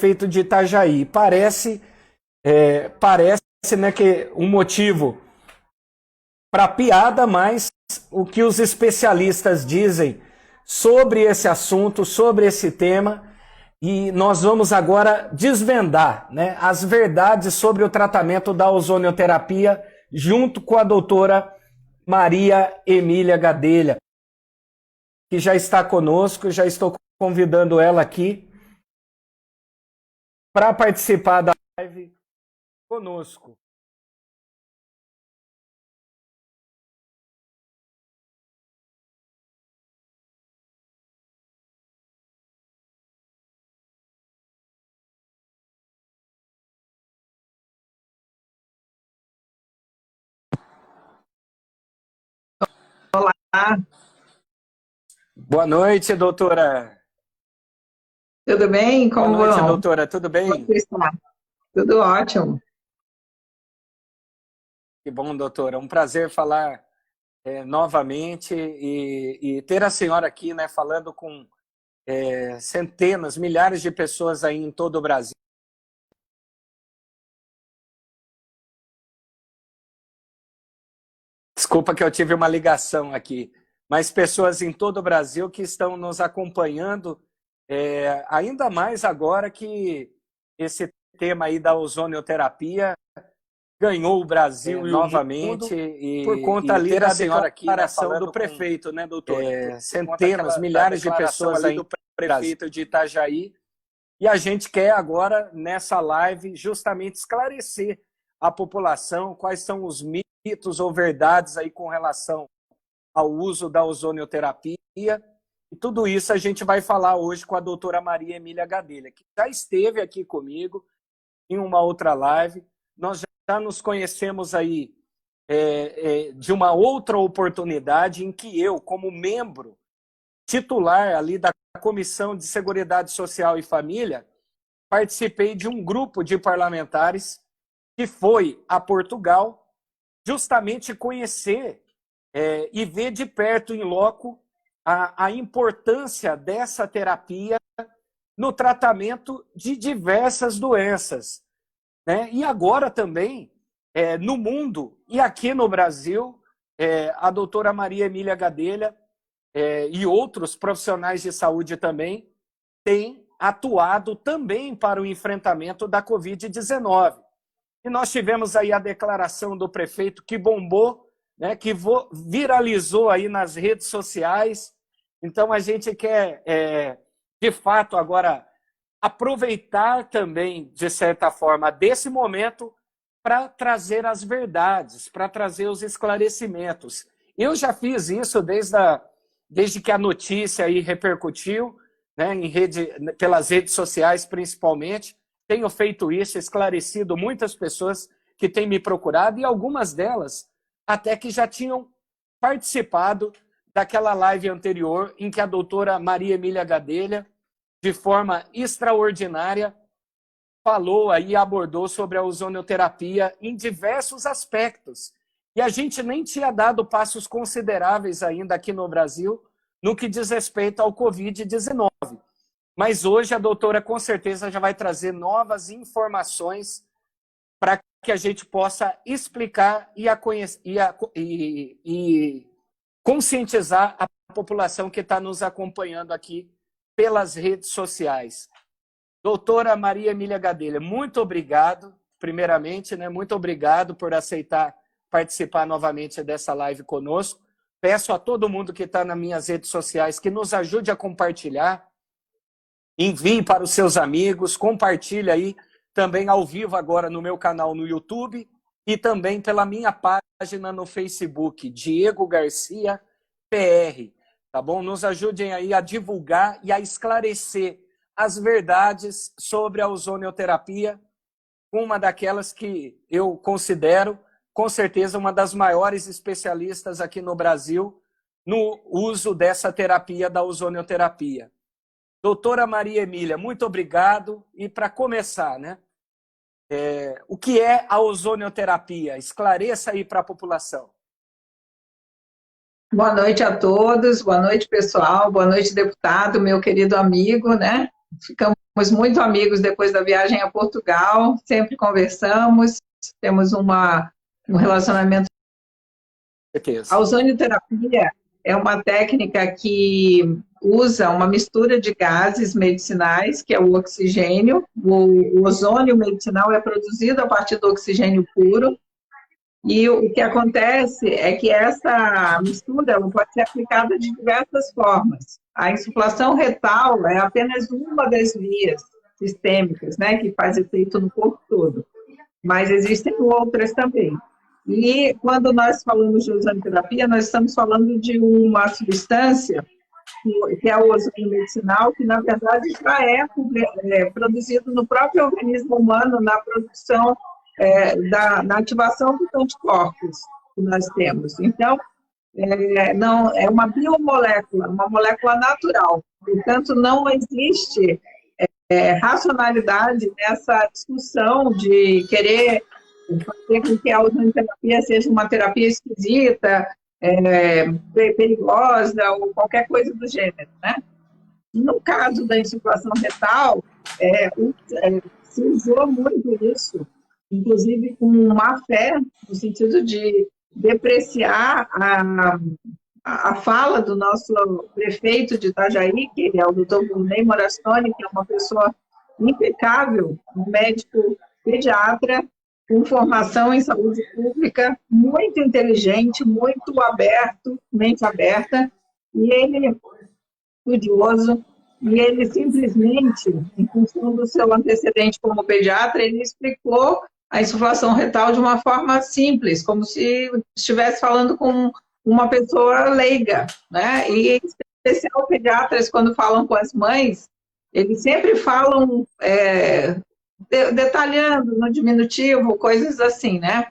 prefeito de Itajaí. Parece, né, que um motivo para piada, mas o que os especialistas dizem sobre esse assunto, sobre esse tema, e nós vamos agora desvendar, né, as verdades sobre o tratamento da ozonioterapia junto com a doutora Maria Emília Gadelha, que já está conosco, já estou convidando ela aqui para participar da live conosco. Olá, Boa noite, doutora. tudo bem? Boa Como noite, vão? doutora. Tudo bem? Você está? Tudo ótimo. Que bom, doutora. Um prazer falar novamente e ter a senhora aqui, né, falando com centenas, milhares de pessoas aí em todo o Brasil. Desculpa que eu tive uma ligação aqui, mas pessoas em todo o Brasil que estão nos acompanhando, ainda mais agora que esse tema aí da ozonioterapia ganhou o Brasil e novamente e por conta ali da declaração do prefeito, né, doutora? Centenas, milhares de pessoas aí do prefeito de Itajaí. E a gente quer agora, nessa live, justamente esclarecer a população quais são os mitos ou verdades aí com relação ao uso da ozonioterapia. E tudo isso a gente vai falar hoje com a doutora Maria Emília Gadelha, que já esteve aqui comigo em uma outra live. Nós já nos conhecemos aí de uma outra oportunidade em que eu, como membro titular ali da Comissão de Seguridade Social e Família, participei de um grupo de parlamentares que foi a Portugal justamente conhecer e ver de perto, em loco, a importância dessa terapia no tratamento de diversas doenças, né? E agora também, no mundo e aqui no Brasil, a doutora Maria Emília Gadelha e outros profissionais de saúde também têm atuado também para o enfrentamento da Covid-19. E nós tivemos aí a declaração do prefeito que bombou, né, que viralizou aí nas redes sociais. Então a gente quer, de fato, agora aproveitar também, de certa forma, desse momento para trazer as verdades, para trazer os esclarecimentos. Eu já fiz isso desde que a notícia aí repercutiu, né, pelas redes sociais principalmente. Tenho feito isso, esclarecido muitas pessoas que têm me procurado e algumas delas até que já tinham participado daquela live anterior em que a doutora Maria Emília Gadelha, de forma extraordinária, falou aí, abordou sobre a ozonioterapia em diversos aspectos. E a gente nem tinha dado passos consideráveis ainda aqui no Brasil no que diz respeito ao Covid-19. Mas hoje a doutora com certeza já vai trazer novas informações para que a gente possa explicar e conscientizar a população que está nos acompanhando aqui pelas redes sociais. Doutora Maria Emília Gadelha, muito obrigado, primeiramente, né? Muito obrigado por aceitar participar novamente dessa live conosco. Peço a todo mundo que está nas minhas redes sociais que nos ajude a compartilhar, envie para os seus amigos, compartilhe aí também ao vivo agora no meu canal no YouTube e também pela minha página no Facebook, Diego Garcia PR, tá bom? Nos ajudem aí a divulgar e a esclarecer as verdades sobre a ozonioterapia, uma daquelas que eu considero, com certeza, uma das maiores especialistas aqui no Brasil no uso dessa terapia da ozonioterapia. Doutora Maria Emília, muito obrigado. E para começar, né? O que é a ozonioterapia? Esclareça aí para a população. Boa noite a todos, boa noite pessoal, boa noite deputado, meu querido amigo, né? ficamos muito amigos depois da viagem a Portugal, sempre conversamos, temos um relacionamento. A ozonioterapia é uma técnica que usa uma mistura de gases medicinais, que é o oxigênio. O ozônio medicinal é produzido a partir do oxigênio puro. E o que acontece é que essa mistura ela pode ser aplicada de diversas formas. A insuflação retal é apenas uma das vias sistêmicas, né, que faz efeito no corpo todo. Mas existem outras também. E quando nós falamos de ozonioterapia, nós estamos falando de uma substância que é o ozônio medicinal, que na verdade já é produzido no próprio organismo humano na produção, na ativação dos anticorpos que nós temos. Então, não, é uma biomolécula, uma molécula natural. Portanto, não existe racionalidade nessa discussão de querer fazer com que a ozonioterapia seja uma terapia esquisita, perigosa ou qualquer coisa do gênero, né? No caso da insuflação retal, se usou muito isso, inclusive com má fé, no sentido de depreciar a fala do nosso prefeito de Itajaí, que é o doutor Ney Morastoni, que é uma pessoa impecável, um médico pediatra, com formação em saúde pública, muito inteligente, muito aberto, mente aberta, e ele, estudioso, e ele simplesmente, em função do seu antecedente como pediatra, ele explicou a insuflação retal de uma forma simples, como se estivesse falando com uma pessoa leiga, né? E, em especial, pediatras, quando falam com as mães, eles sempre falam detalhando no diminutivo, coisas assim, né?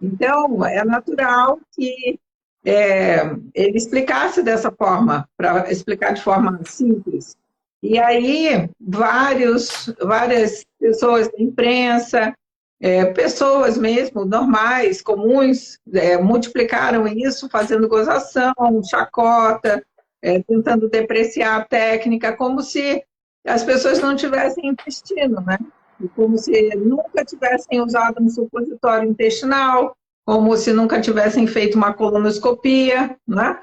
Então, é natural que ele explicasse dessa forma, para explicar de forma simples. E aí, várias pessoas da imprensa, pessoas mesmo, normais, comuns, multiplicaram isso, fazendo gozação, chacota, tentando depreciar a técnica, como se as pessoas não tivessem intestino, né? Como se nunca tivessem usado um supositório intestinal, como se nunca tivessem feito uma colonoscopia, né?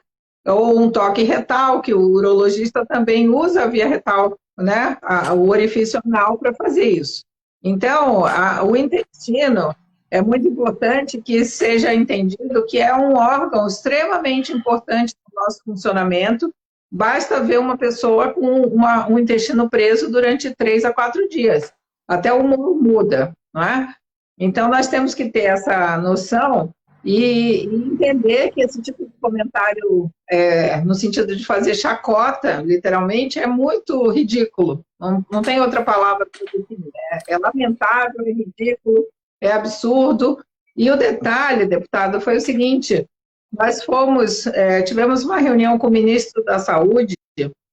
Ou um toque retal, que o urologista também usa a via retal, né? O orifício anal para fazer isso. Então, o intestino é muito importante que seja entendido que é um órgão extremamente importante no nosso funcionamento. Basta ver uma pessoa com um intestino preso durante 3 a 4 dias. Até o humor muda, não é? Então, nós temos que ter essa noção e entender que esse tipo de comentário, no sentido de fazer chacota, literalmente, é muito ridículo. Não tem outra palavra para definir. É lamentável, é ridículo, é absurdo. E o detalhe, deputado, foi o seguinte: nós tivemos uma reunião com o ministro da Saúde,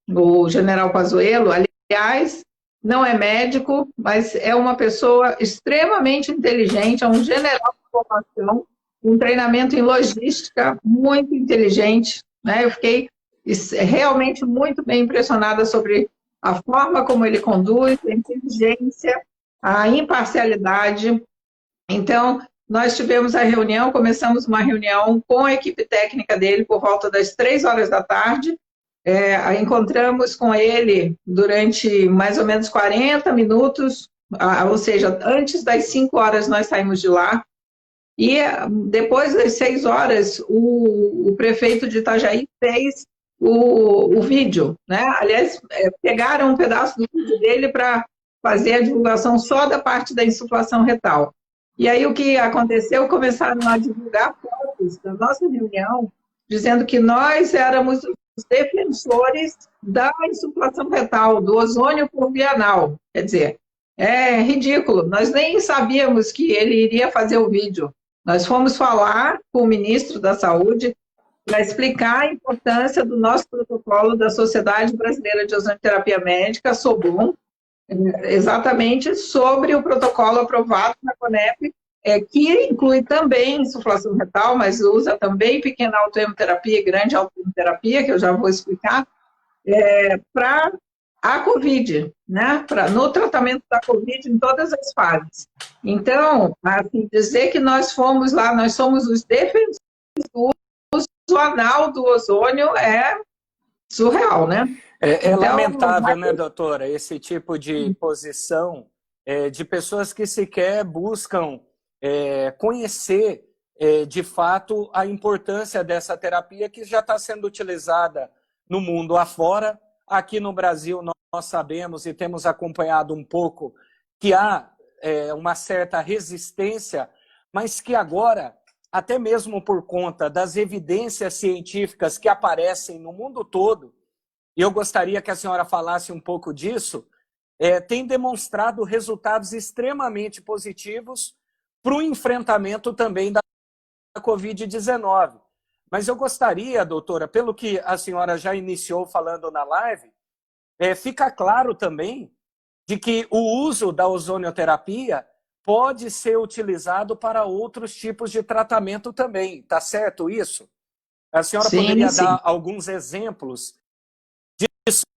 o general Pazuello, aliás, não é médico, mas é uma pessoa extremamente inteligente, é um general de formação, um treinamento em logística muito inteligente, né? Eu fiquei realmente muito bem impressionada sobre a forma como ele conduz, a inteligência, a imparcialidade. Então, nós tivemos a reunião, começamos uma reunião com a equipe técnica dele por volta das 3 horas da tarde, encontramos com ele durante mais ou menos 40 minutos, ou seja, antes das 5 horas nós saímos de lá, e depois das 6 horas o prefeito de Itajaí fez o vídeo, né? Aliás, pegaram um pedaço do vídeo dele para fazer a divulgação só da parte da insuflação retal. E aí o que aconteceu? Começaram a divulgar fotos da nossa reunião, dizendo que nós éramos os defensores da insuflação retal, do ozônio por via anal. Quer dizer, é ridículo. Nós nem sabíamos que ele iria fazer o vídeo. Nós fomos falar com o ministro da Saúde para explicar a importância do nosso protocolo da Sociedade Brasileira de Ozonioterapia Médica, SOBOM, exatamente sobre o protocolo aprovado na CONEP, que inclui também insuflação retal, mas usa também pequena autohemoterapia e grande autohemoterapia, que eu já vou explicar, para a COVID, né? No tratamento da COVID em todas as fases. Então, assim, dizer que nós fomos lá, nós somos os defensores do uso anal do ozônio é surreal, né? É Então, lamentável, né, doutora, esse tipo de posição de pessoas que sequer buscam conhecer de fato a importância dessa terapia que já está sendo utilizada no mundo afora. Aqui no Brasil, nós sabemos e temos acompanhado um pouco que há uma certa resistência, mas que agora, até mesmo por conta das evidências científicas que aparecem no mundo todo, e eu gostaria que a senhora falasse um pouco disso, tem demonstrado resultados extremamente positivos para o enfrentamento também da Covid-19. Mas eu gostaria, doutora, pelo que a senhora já iniciou falando na live, fica claro também de que o uso da ozonioterapia pode ser utilizado para outros tipos de tratamento também. Tá certo isso? A senhora sim, poderia sim. dar alguns exemplos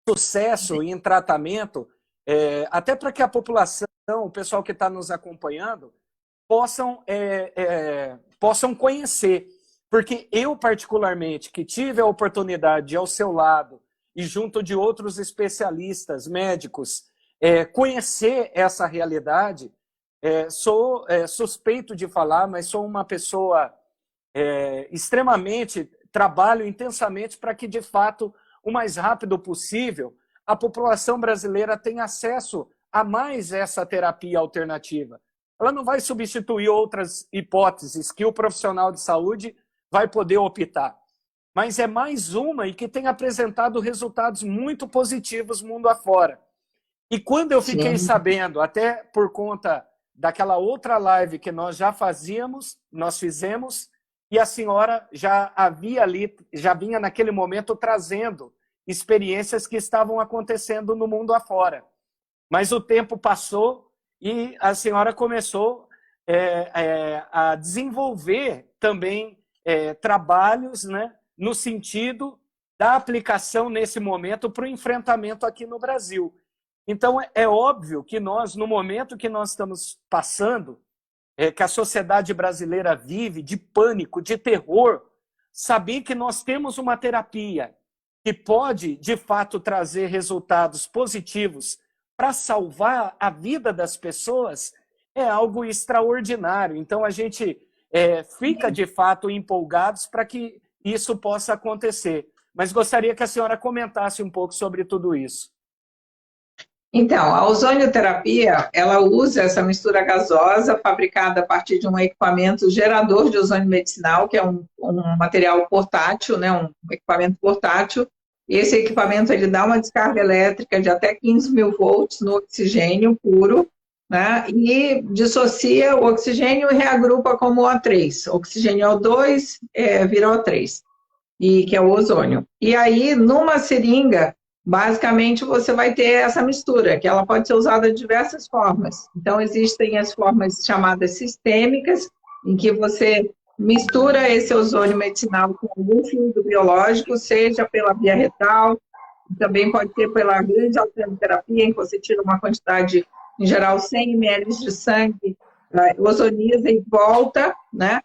sucesso em tratamento, até para que a população, o pessoal que está nos acompanhando, possam conhecer. Porque eu, particularmente, que tive a oportunidade de, ao seu lado e junto de outros especialistas, médicos, conhecer essa realidade, sou suspeito de falar, mas sou uma pessoa extremamente, trabalho intensamente para que, de fato, o mais rápido possível, a população brasileira tenha acesso a mais essa terapia alternativa. Ela não vai substituir outras hipóteses que o profissional de saúde vai poder optar, mas é mais uma e que tem apresentado resultados muito positivos mundo afora. E quando eu fiquei sabendo, até por conta daquela outra live que nós já fizemos, e a senhora já havia ali, já vinha naquele momento trazendo experiências que estavam acontecendo no mundo afora. Mas o tempo passou e a senhora começou a desenvolver também trabalhos, né, no sentido da aplicação nesse momento para o enfrentamento aqui no Brasil. Então, é óbvio que nós, no momento que nós estamos passando, que a sociedade brasileira vive, de pânico, de terror, saber que nós temos uma terapia que pode, de fato, trazer resultados positivos para salvar a vida das pessoas é algo extraordinário. Então, a gente fica, de fato, empolgados para que isso possa acontecer. Mas gostaria que a senhora comentasse um pouco sobre tudo isso. Então, a ozonioterapia, ela usa essa mistura gasosa fabricada a partir de um equipamento gerador de ozônio medicinal, que é um material portátil, né, um equipamento portátil. Esse equipamento ele dá uma descarga elétrica de até 15 mil volts no oxigênio puro, né, e dissocia o oxigênio e reagrupa como O3. Oxigênio O2 vira O3, e, que é o ozônio. E aí, numa seringa, basicamente, você vai ter essa mistura, que ela pode ser usada de diversas formas. Então, existem as formas chamadas sistêmicas, em que você mistura esse ozônio medicinal com algum fluido biológico, seja pela via retal, também pode ser pela grande ozonioterapia, em que você tira uma quantidade, em geral, 100 ml de sangue, ozoniza e volta, né,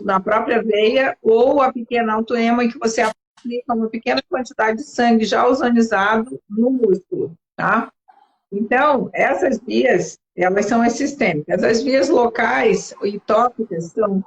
na própria veia, ou a pequena autoema, em que você aplica uma pequena quantidade de sangue já ozonizado no músculo, tá? Então, essas vias, elas são as sistêmicas. As vias locais e tópicas são,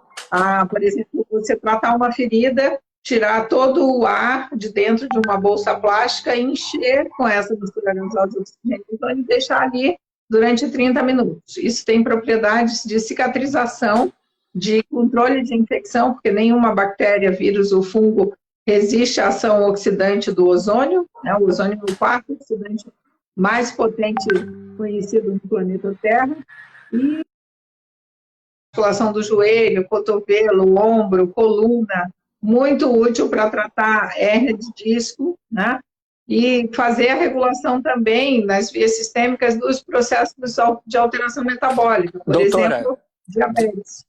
por exemplo, você tratar uma ferida, tirar todo o ar de dentro de uma bolsa plástica e encher com essa mistura gasosa de oxigênio e deixar ali durante 30 minutos. Isso tem propriedades de cicatrização, de controle de infecção, porque nenhuma bactéria, vírus ou fungo resiste à ação oxidante do ozônio, né? O ozônio é o quarto oxidante mais potente conhecido no planeta Terra, e a articulação do joelho, cotovelo, ombro, coluna, muito útil para tratar hérnia de disco, né? E fazer a regulação também nas vias sistêmicas dos processos de alteração metabólica, por Doutora, exemplo, diabetes.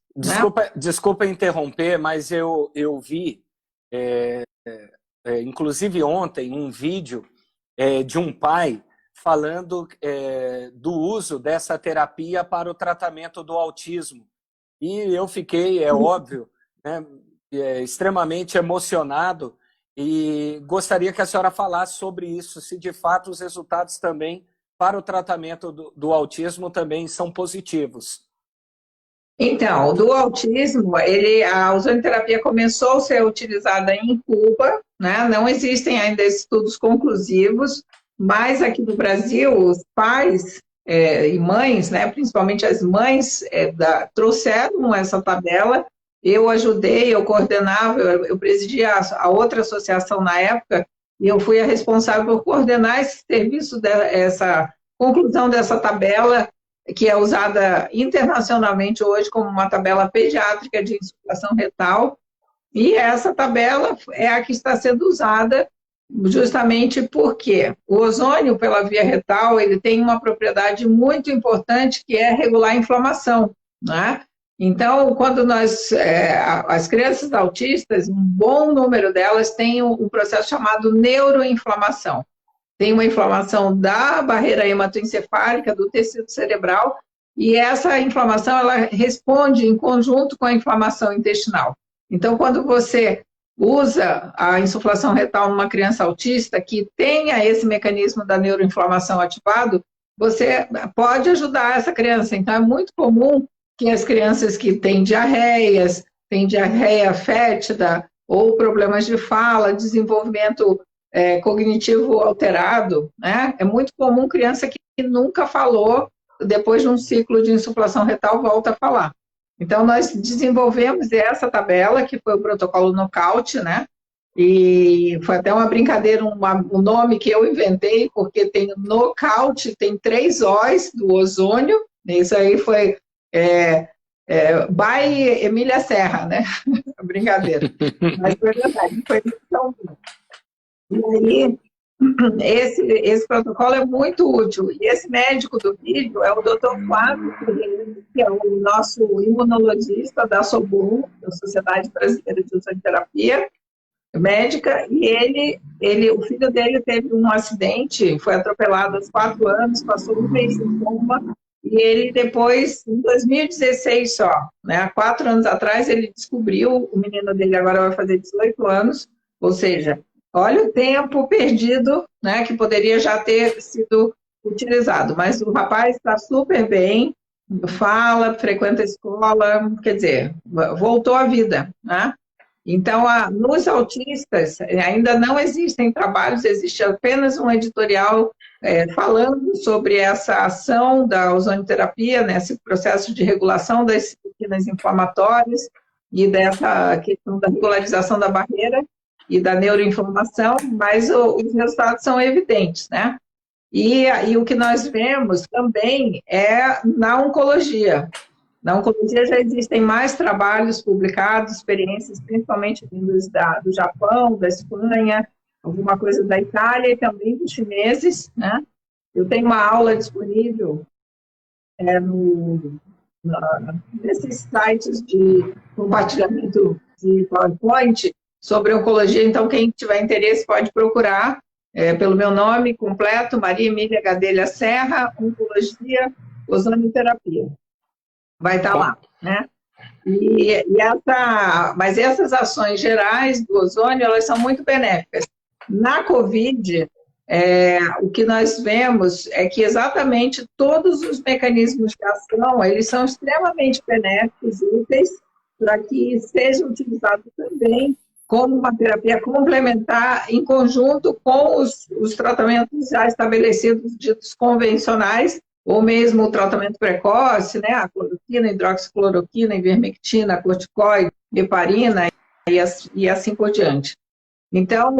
Desculpa interromper, mas eu vi, inclusive ontem, um vídeo de um pai falando do uso dessa terapia para o tratamento do autismo. E eu fiquei, é óbvio, né, extremamente emocionado e gostaria que a senhora falasse sobre isso, se de fato os resultados também para o tratamento do autismo também são positivos. Então, do autismo, a ozonoterapia começou a ser utilizada em Cuba, né? Não existem ainda estudos conclusivos, mas aqui no Brasil, os pais e mães, né, principalmente as mães, trouxeram essa tabela. Eu ajudei, eu coordenava, eu presidia a outra associação na época, e eu fui a responsável por coordenar esse serviço, essa conclusão dessa tabela, que é usada internacionalmente hoje como uma tabela pediátrica de insuflação retal, e essa tabela é a que está sendo usada justamente porque o ozônio pela via retal ele tem uma propriedade muito importante que é regular a inflamação, né? Então, quando as crianças autistas, um bom número delas têm um processo chamado neuroinflamação. Tem uma inflamação da barreira hematoencefálica, do tecido cerebral, e essa inflamação ela responde em conjunto com a inflamação intestinal. Então, quando você usa a insuflação retal numa criança autista que tenha esse mecanismo da neuroinflamação ativado, você pode ajudar essa criança. Então, é muito comum que as crianças que têm diarreia fétida ou problemas de fala, desenvolvimento cognitivo alterado, né? É muito comum criança que nunca falou, depois de um ciclo de insuflação retal, volta a falar. Então, nós desenvolvemos essa tabela, que foi o protocolo Nocaute, né? E foi até uma brincadeira, um nome que eu inventei, porque tem Nocaute, tem 3 Os do ozônio, isso aí foi by Emília Serra, né? Brincadeira. Mas foi verdade, foi tão bom. E aí, esse protocolo é muito útil. E esse médico do vídeo é o Dr. Flávio Ferreira, que é o nosso imunologista da SOBUM, da Sociedade Brasileira de Ozonoterapia Médica, e o filho dele teve um acidente, foi atropelado aos 4 anos, passou um mês em coma, e ele depois, em 2016 só, né, há 4 anos atrás, ele descobriu, o menino dele agora vai fazer 18 anos, ou seja, olha o tempo perdido, né, que poderia já ter sido utilizado. Mas o rapaz está super bem, fala, frequenta a escola, quer dizer, voltou à vida, né? Então, nos autistas, ainda não existem trabalhos, existe apenas um editorial falando sobre essa ação da ozonoterapia, nesse processo de regulação das citoquinas inflamatórias e dessa questão da regularização da barreira e da neuroinflamação, mas os resultados são evidentes, né? E o que nós vemos também é na oncologia. Na oncologia já existem mais trabalhos publicados, experiências principalmente vindas do Japão, da Espanha, alguma coisa da Itália e também dos chineses, né? Eu tenho uma aula disponível nesses sites de compartilhamento de PowerPoint sobre oncologia, então quem tiver interesse pode procurar pelo meu nome completo, Maria Emília Gadelha Serra, Oncologia, Ozonoterapia. Vai estar lá, né? Mas essas ações gerais do ozônio, elas são muito benéficas. Na COVID, o que nós vemos é que exatamente todos os mecanismos de ação, eles são extremamente benéficos, úteis, para que sejam utilizados também como uma terapia complementar em conjunto com os tratamentos já estabelecidos, ditos convencionais, ou mesmo o tratamento precoce, né, a cloroquina, hidroxicloroquina, ivermectina, corticoide, heparina e assim por diante. Então,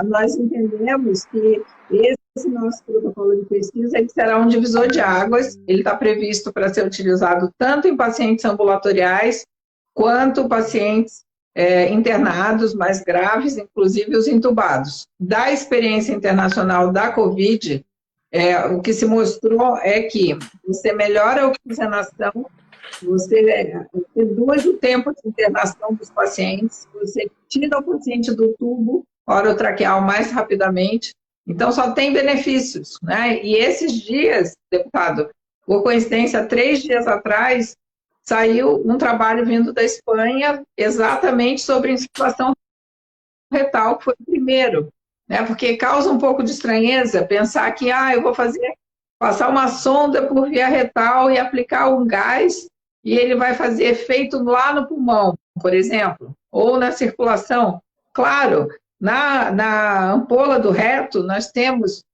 nós entendemos que esse nosso protocolo de pesquisa ele será um divisor de águas, ele está previsto para ser utilizado tanto em pacientes ambulatoriais, quanto pacientes internados mais graves, inclusive os intubados. Da experiência internacional da COVID, o que se mostrou é que você melhora a oxigenação, você reduz o tempo de internação dos pacientes, você tira o paciente do tubo orotraqueal mais rapidamente, Então, só tem benefícios, né? E esses dias, deputado, por coincidência, 3 dias atrás, saiu um trabalho vindo da Espanha exatamente sobre insuflação retal, que foi o primeiro, né? Porque causa um pouco de estranheza pensar que, eu vou passar uma sonda por via retal e aplicar um gás e ele vai fazer efeito lá no pulmão, por exemplo, ou na circulação. Claro, na ampola do reto, nós temos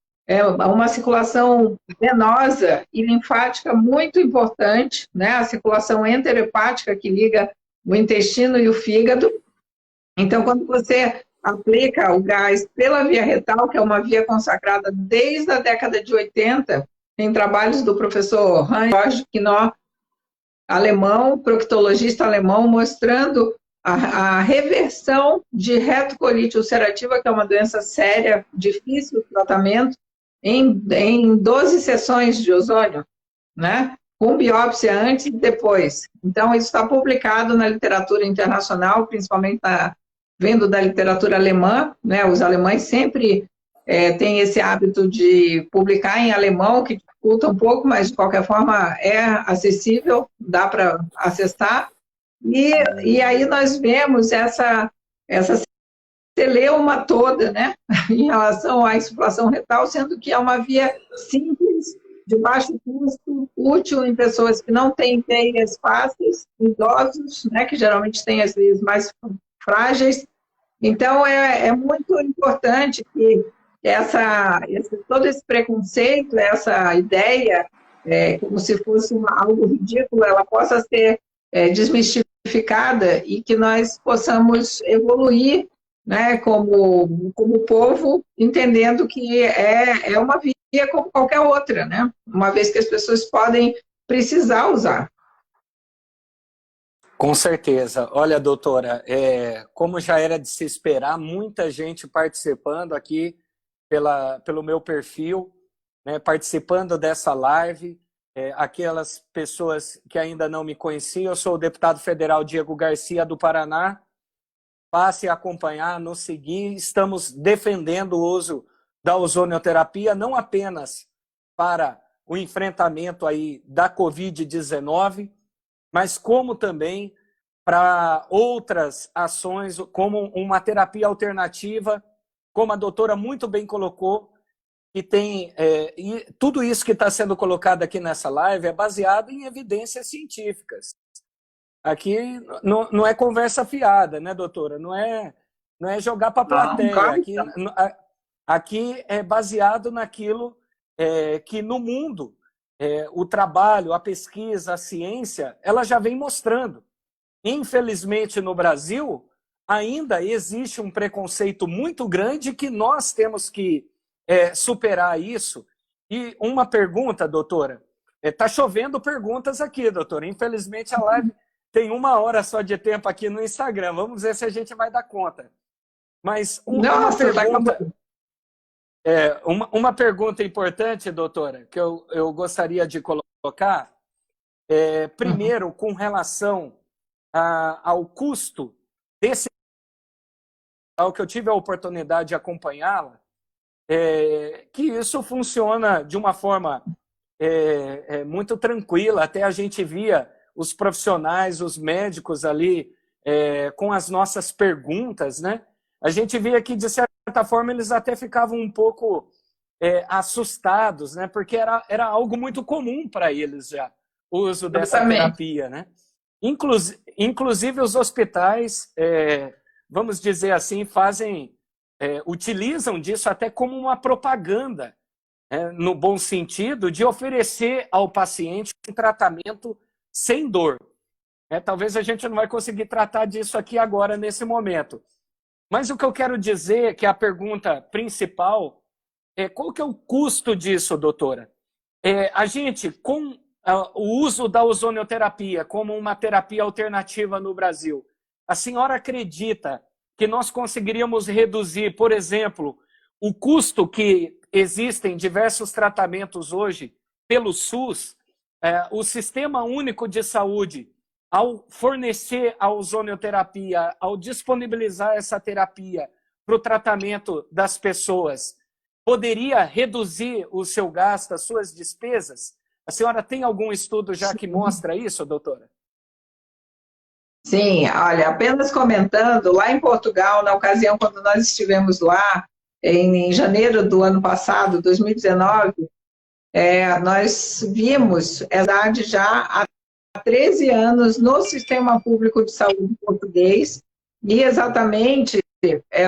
uma circulação venosa e linfática muito importante, né? A circulação enterohepática que liga o intestino e o fígado. Então, quando você aplica o gás pela via retal, que é uma via consagrada desde a década de 80, em trabalhos do professor Hans-Georg Knopf, alemão, proctologista alemão, mostrando a reversão de retocolite ulcerativa, que é uma doença séria, difícil de tratamento, em 12 sessões de ozônio, né? Com biópsia antes e depois. Então, isso está publicado na literatura internacional, principalmente vendo da literatura alemã, né? Os alemães sempre têm esse hábito de publicar em alemão, que dificulta um pouco, mas de qualquer forma é acessível, dá para acessar. E aí nós vemos essa celeuma toda, né? Em relação à insuflação retal, sendo que é uma via simples, de baixo custo, útil em pessoas que não têm veias fáceis, idosos, né? Que geralmente têm as veias mais frágeis. Então, é muito importante que todo esse preconceito, essa ideia, como se fosse algo ridículo, ela possa ser desmistificada e que nós possamos evoluir, né, como povo, entendendo que é uma via como qualquer outra, né? Uma vez que as pessoas podem precisar usar. Com certeza. Olha, doutora, como já era de se esperar, muita gente participando aqui pelo meu perfil, né, participando dessa live, aquelas pessoas que ainda não me conheciam. Eu sou o deputado federal Diego Garcia, do Paraná. Passe a acompanhar, nos seguir. Estamos defendendo o uso da ozonioterapia, não apenas para o enfrentamento aí da Covid-19, mas como também para outras ações, como uma terapia alternativa, como a doutora muito bem colocou, que tem e tudo isso que está sendo colocado aqui nessa live é baseado em evidências científicas. Aqui não é conversa fiada, né, doutora? Não é jogar para a plateia. Aqui é baseado naquilo que no mundo o trabalho, a pesquisa, a ciência, ela já vem mostrando. Infelizmente, no Brasil, ainda existe um preconceito muito grande que nós temos que superar isso. E uma pergunta, doutora, está chovendo perguntas aqui, doutora. Infelizmente, a live tem 1 hora só de tempo aqui no Instagram. Vamos ver se a gente vai dar conta. Mas uma pergunta importante, doutora, que eu gostaria de colocar, primeiro, com relação ao custo desse, ao que eu tive a oportunidade de acompanhá-la, que isso funciona de uma forma muito tranquila. Até a gente via os profissionais, os médicos ali, com as nossas perguntas, né? A gente via que, de certa forma, eles até ficavam um pouco assustados, né? Porque era algo muito comum para eles já, o uso dessa terapia, né? Inclusive os hospitais, vamos dizer assim, utilizam disso até como uma propaganda, no bom sentido, de oferecer ao paciente um tratamento sem dor. Talvez a gente não vai conseguir tratar disso aqui agora, nesse momento. Mas o que eu quero dizer é que a pergunta principal é qual que é o custo disso, doutora? A gente, com o uso da ozonioterapia como uma terapia alternativa no Brasil, a senhora acredita que nós conseguiríamos reduzir, por exemplo, o custo que existem diversos tratamentos hoje pelo SUS, o Sistema Único de Saúde, ao fornecer a ozonioterapia, ao disponibilizar essa terapia para o tratamento das pessoas, poderia reduzir o seu gasto, as suas despesas? A senhora tem algum estudo já que mostra isso, doutora? Sim, olha, apenas comentando, lá em Portugal, na ocasião quando nós estivemos lá, em janeiro do ano passado, 2019, nós vimos a idade já há 13 anos no Sistema Público de Saúde português, e exatamente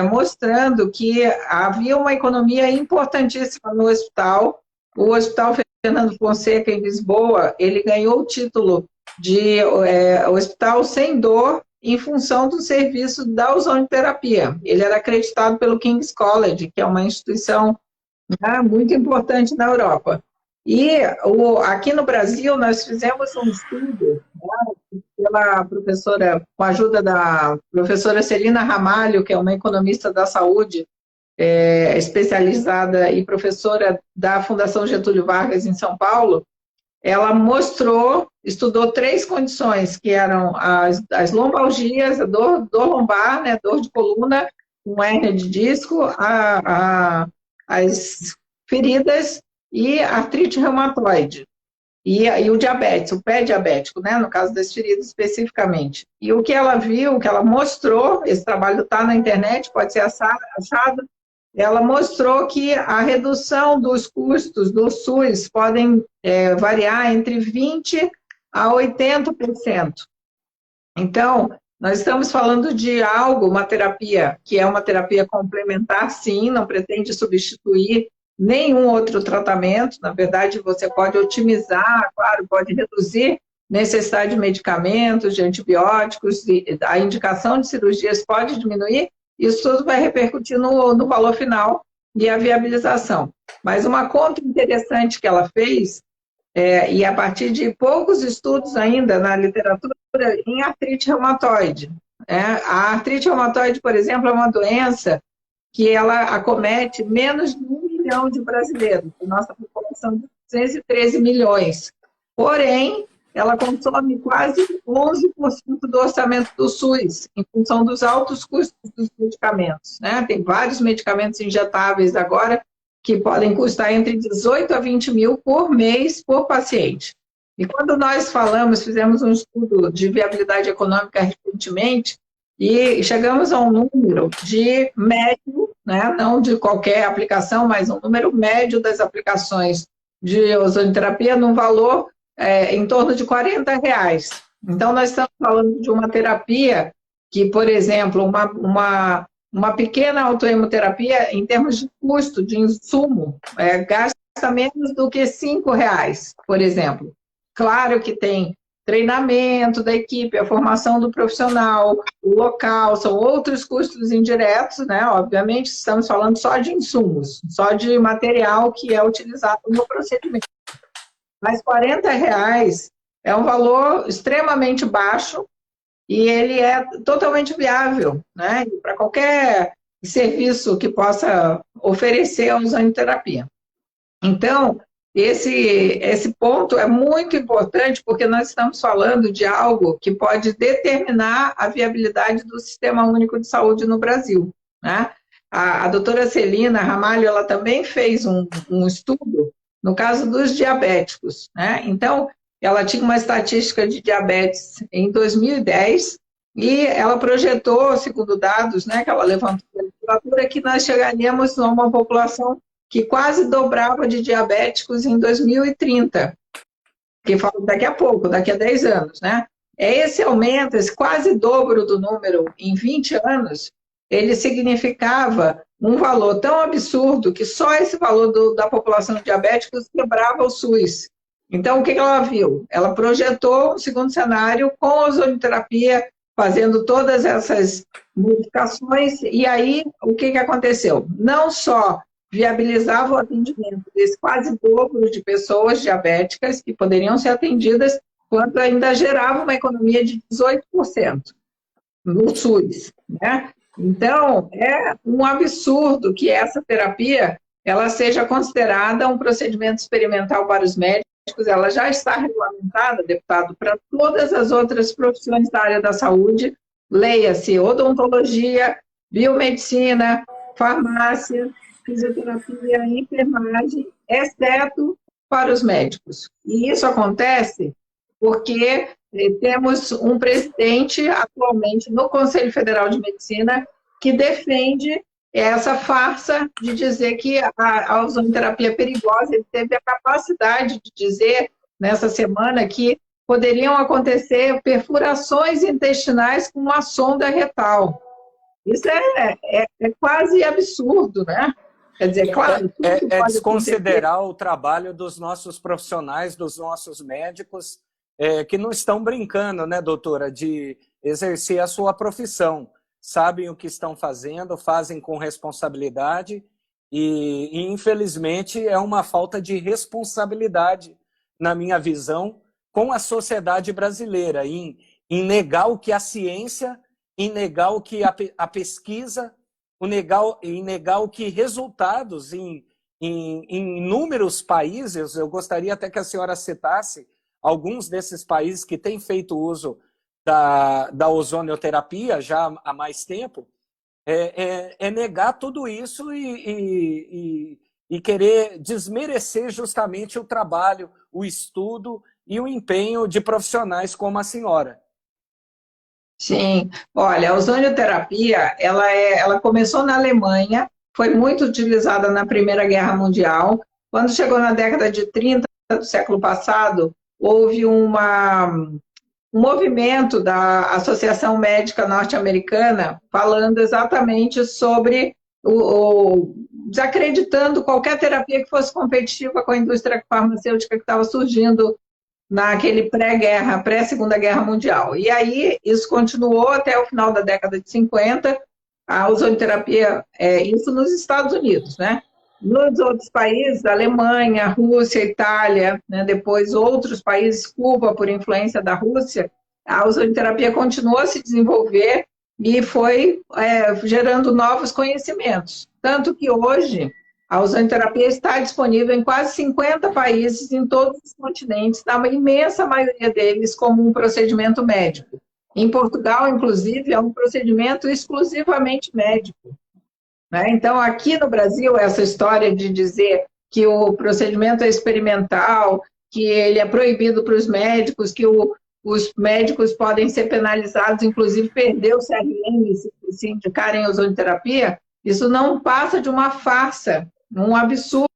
mostrando que havia uma economia importantíssima no hospital. O Hospital Fernando Fonseca, em Lisboa, ele ganhou o título de hospital sem dor em função do serviço da ozonioterapia. Ele era acreditado pelo King's College, que é uma instituição, né, muito importante na Europa. E aqui no Brasil nós fizemos um estudo, né, pela professora, com a ajuda da professora Celina Ramalho, que é uma economista da saúde, especializada e professora da Fundação Getúlio Vargas em São Paulo. Ela estudou 3 condições, que eram as lombalgias, a dor lombar, né, dor de coluna, com hérnia de disco, as feridas e artrite reumatoide. E o diabetes, o pé diabético, né, no caso das feridas especificamente. E o que ela viu, o que ela mostrou, esse trabalho está na internet, pode ser achado, ela mostrou que a redução dos custos do SUS podem variar entre 20% a 80%. Então, nós estamos falando de uma terapia que é uma terapia complementar, sim, não pretende substituir nenhum outro tratamento. Na verdade, você pode otimizar, claro, pode reduzir necessidade de medicamentos, de antibióticos, a indicação de cirurgias pode diminuir. Isso tudo vai repercutir no valor final e a viabilização. Mas uma conta interessante que ela fez, e a partir de poucos estudos ainda na literatura, em artrite reumatoide. A artrite reumatoide, por exemplo, é uma doença que ela acomete menos de 1 milhão de brasileiros, a nossa população de 213 milhões. Porém, ela consome quase 11% do orçamento do SUS, em função dos altos custos dos medicamentos, né? Tem vários medicamentos injetáveis agora que podem custar entre 18 a 20 mil por mês por paciente. E quando nós fizemos um estudo de viabilidade econômica recentemente, e chegamos a um número de médio, né? Não de qualquer aplicação, mas um número médio das aplicações de ozonioterapia num valor em torno de R$40. Então, nós estamos falando de uma terapia que, por exemplo, uma pequena autohemoterapia, em termos de custo, de insumo, gasta menos do que R$5, por exemplo. Claro que tem treinamento da equipe, a formação do profissional, o local, são outros custos indiretos, né? Obviamente, estamos falando só de insumos, só de material que é utilizado no procedimento. Mas R$40 é um valor extremamente baixo e ele é totalmente viável, né? Para qualquer serviço que possa oferecer a ozonioterapia. Então, esse ponto é muito importante porque nós estamos falando de algo que pode determinar a viabilidade do Sistema Único de Saúde no Brasil, né? A doutora Celina Ramalho, ela também fez um estudo no caso dos diabéticos, né? Então, ela tinha uma estatística de diabetes em 2010 e ela projetou, segundo dados, né, que ela levantou da literatura, que nós chegaríamos a uma população que quase dobrava de diabéticos em 2030, que fala daqui a pouco, daqui a 10 anos, né? Esse aumento, esse quase dobro do número em 20 anos, ele significava um valor tão absurdo que só esse valor da população de diabéticos quebrava o SUS. Então, o que ela viu? Ela projetou um segundo cenário com ozonioterapia, fazendo todas essas modificações, e aí o que aconteceu? Não só viabilizava o atendimento desse quase dobro de pessoas diabéticas que poderiam ser atendidas, quanto ainda gerava uma economia de 18% no SUS, né? Então, é um absurdo que essa terapia ela seja considerada um procedimento experimental para os médicos, ela já está regulamentada, deputado, para todas as outras profissões da área da saúde, leia-se odontologia, biomedicina, farmácia, fisioterapia e enfermagem, exceto para os médicos. E isso acontece porque temos um presidente atualmente no Conselho Federal de Medicina que defende essa farsa de dizer que a ozonoterapia é perigosa. Ele teve a capacidade de dizer nessa semana que poderiam acontecer perfurações intestinais com uma sonda retal. Isso é quase absurdo, né? Quer dizer, claro, tudo pode desconsiderar o trabalho dos nossos profissionais, dos nossos médicos, que não estão brincando, né, doutora, de exercer a sua profissão. Sabem o que estão fazendo, fazem com responsabilidade e infelizmente, é uma falta de responsabilidade, na minha visão, com a sociedade brasileira, em negar o que a ciência, em negar o que a pesquisa, em negar o que resultados em inúmeros países. Eu gostaria até que a senhora citasse alguns desses países que têm feito uso da ozonioterapia já há mais tempo, negar tudo isso e querer desmerecer justamente o trabalho, o estudo e o empenho de profissionais como a senhora. Sim, olha, a ozonioterapia, ela começou na Alemanha, foi muito utilizada na Primeira Guerra Mundial. Quando chegou na década de 30 do século passado, houve um movimento da Associação Médica Norte-Americana falando exatamente sobre desacreditando qualquer terapia que fosse competitiva com a indústria farmacêutica que estava surgindo naquele pré-guerra, pré-Segunda Guerra Mundial. E aí isso continuou até o final da década de 50, a ozonoterapia, isso nos Estados Unidos, né? Nos outros países, Alemanha, Rússia, Itália, né, depois outros países, Cuba, por influência da Rússia, a ozonoterapia continuou a se desenvolver e foi gerando novos conhecimentos. Tanto que hoje a ozonoterapia está disponível em quase 50 países em todos os continentes, na imensa maioria deles como um procedimento médico. Em Portugal, inclusive, é um procedimento exclusivamente médico. Então, aqui no Brasil, essa história de dizer que o procedimento é experimental, que ele é proibido para os médicos, que os médicos podem ser penalizados, inclusive perder o CRM se indicarem ozonoterapia, isso não passa de uma farsa, um absurdo.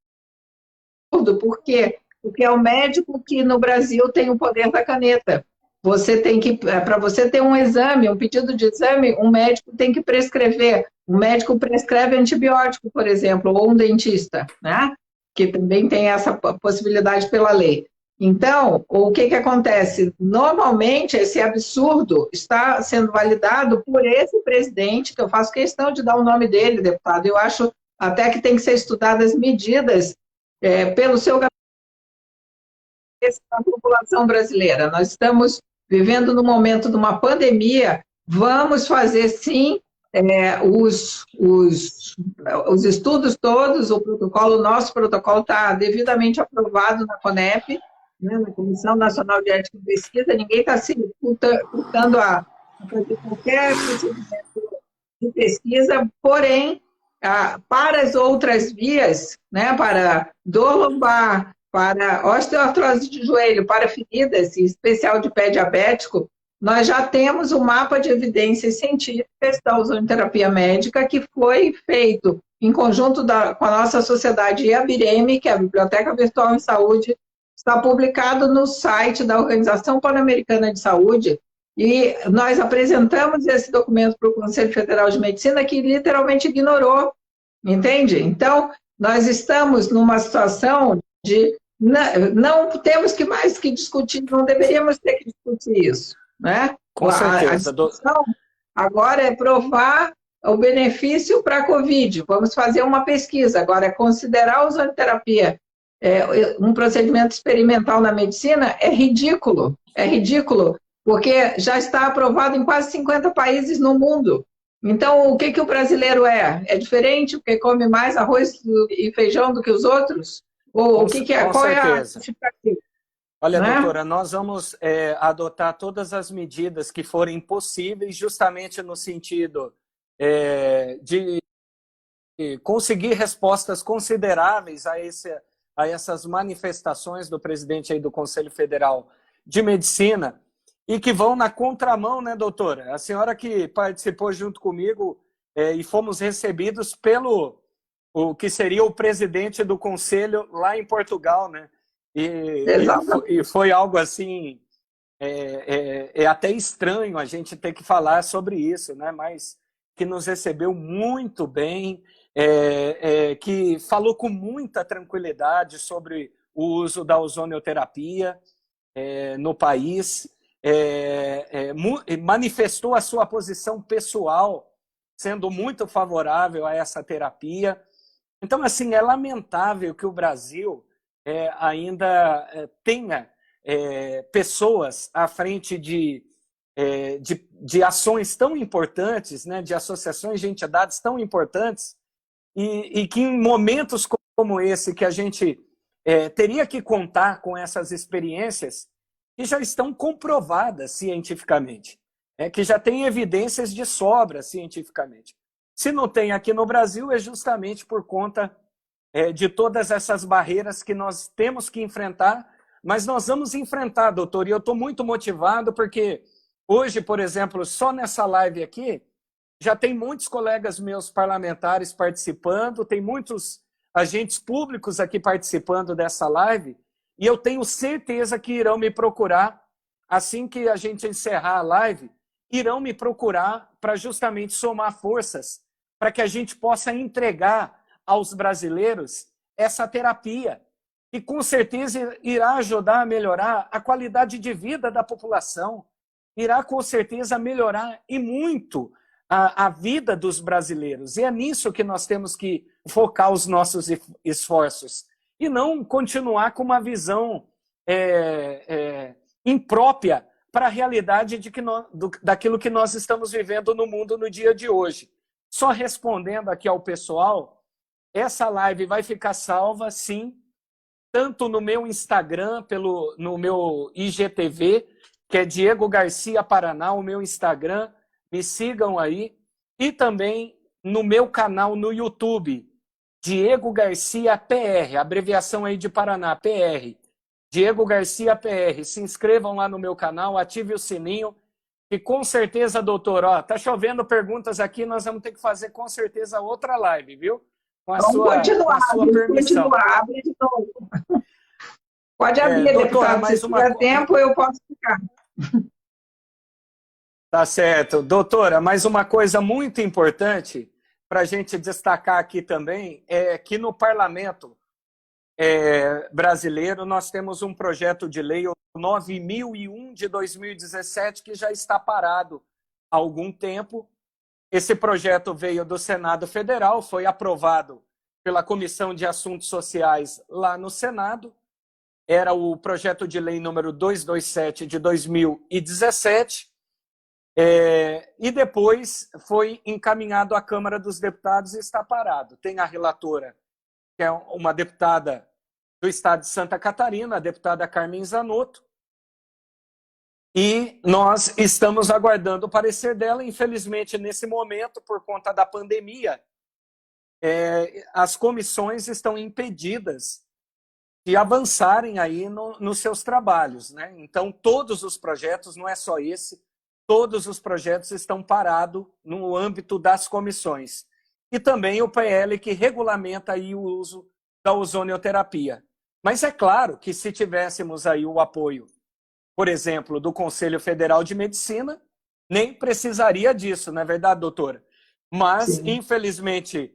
Por quê? Porque é o médico que no Brasil tem o poder da caneta. Você tem que, para você ter um exame, um pedido de exame, um médico tem que prescrever. O médico prescreve antibiótico, por exemplo, ou um dentista, né? Que também tem essa possibilidade pela lei. Então, o que acontece? Normalmente, esse absurdo está sendo validado por esse presidente, que eu faço questão de dar o nome dele, deputado. Eu acho até que tem que ser estudadas medidas pelo seu gabinete da população brasileira. Nós estamos vivendo no momento de uma pandemia, vamos fazer, sim, os estudos todos, o protocolo, nosso protocolo está devidamente aprovado na CONEP, né, na Comissão Nacional de Ética e Pesquisa, ninguém está se furtando a fazer qualquer procedimento de pesquisa, porém, para as outras vias, né, para dor lombar, para osteoartrose de joelho, para feridas, em especial de pé diabético, nós já temos um mapa de evidências científicas da ozonoterapia médica que foi feito em conjunto com a nossa sociedade e a BIREM, que é a Biblioteca Virtual em Saúde, está publicado no site da Organização Pan-Americana de Saúde, e nós apresentamos esse documento para o Conselho Federal de Medicina, que literalmente ignorou, entende? Então, nós estamos numa situação de não temos que mais que discutir, não deveríamos ter que discutir isso, né? Com certeza. A discussão agora é provar o benefício para a Covid. Vamos fazer uma pesquisa. Agora, considerar a ozonoterapia um procedimento experimental na medicina é ridículo, porque já está aprovado em quase 50 países no mundo. Então, o que o brasileiro é? É diferente porque come mais arroz e feijão do que os outros? Ou o que é? Qual é a justificativa? Olha, doutora, nós vamos adotar todas as medidas que forem possíveis, justamente no sentido de conseguir respostas consideráveis a essas manifestações do presidente aí do Conselho Federal de Medicina, e que vão na contramão, né, doutora? A senhora que participou junto comigo e fomos recebidos pelo o que seria o presidente do Conselho lá em Portugal, né? E foi algo assim, até estranho a gente ter que falar sobre isso, né? Mas que nos recebeu muito bem, que falou com muita tranquilidade sobre o uso da ozonioterapia no país, manifestou a sua posição pessoal, sendo muito favorável a essa terapia. Então, assim, é lamentável que o Brasil ainda tenha pessoas à frente de ações tão importantes, né, de associações de entidades tão importantes, e que em momentos como esse, que a gente teria que contar com essas experiências que já estão comprovadas cientificamente, que já tem evidências de sobra cientificamente. Se não tem aqui no Brasil, é justamente por conta de todas essas barreiras que nós temos que enfrentar, mas nós vamos enfrentar, doutor, e eu estou muito motivado porque hoje, por exemplo, só nessa live aqui, já tem muitos colegas meus parlamentares participando, tem muitos agentes públicos aqui participando dessa live, e eu tenho certeza que irão me procurar, assim que a gente encerrar a live, irão me procurar para justamente somar forças, para que a gente possa entregar aos brasileiros essa terapia, e com certeza irá ajudar a melhorar a qualidade de vida da população, irá com certeza melhorar e muito a vida dos brasileiros. E é nisso que nós temos que focar os nossos esforços, e não continuar com uma visão imprópria para a realidade daquilo que nós estamos vivendo no mundo no dia de hoje. Só respondendo aqui ao pessoal, essa live vai ficar salva, sim, tanto no meu Instagram, no meu IGTV, que é Diego Garcia Paraná, o meu Instagram, me sigam aí, e também no meu canal no YouTube, Diego Garcia PR, abreviação aí de Paraná, PR, Diego Garcia PR. Se inscrevam lá no meu canal, ative o sininho, e com certeza, doutor, tá chovendo perguntas aqui, nós vamos ter que fazer com certeza outra live, viu? Com a sua permissão. Continuar, abre de novo. Pode abrir, doutora, deputado, se tiver tempo eu posso ficar. Tá certo. Doutora, mas uma coisa muito importante para a gente destacar aqui também é que no parlamento brasileiro nós temos um projeto de lei, o 9001 de 2017, que já está parado há algum tempo. Esse projeto veio do Senado Federal, foi aprovado pela Comissão de Assuntos Sociais lá no Senado. Era o projeto de lei número 227 de 2017. E depois foi encaminhado à Câmara dos Deputados e está parado. Tem a relatora, que é uma deputada do estado de Santa Catarina, a deputada Carmen Zanotto, e nós estamos aguardando o parecer dela. Infelizmente, nesse momento, por conta da pandemia, as comissões estão impedidas de avançarem aí nos seus trabalhos, né? Então, todos os projetos, não é só esse, todos os projetos estão parados no âmbito das comissões. E também o PL que regulamenta aí o uso da ozonioterapia. Mas é claro que se tivéssemos aí o apoio, por exemplo, do Conselho Federal de Medicina, nem precisaria disso, não é verdade, doutora? Mas, sim, infelizmente,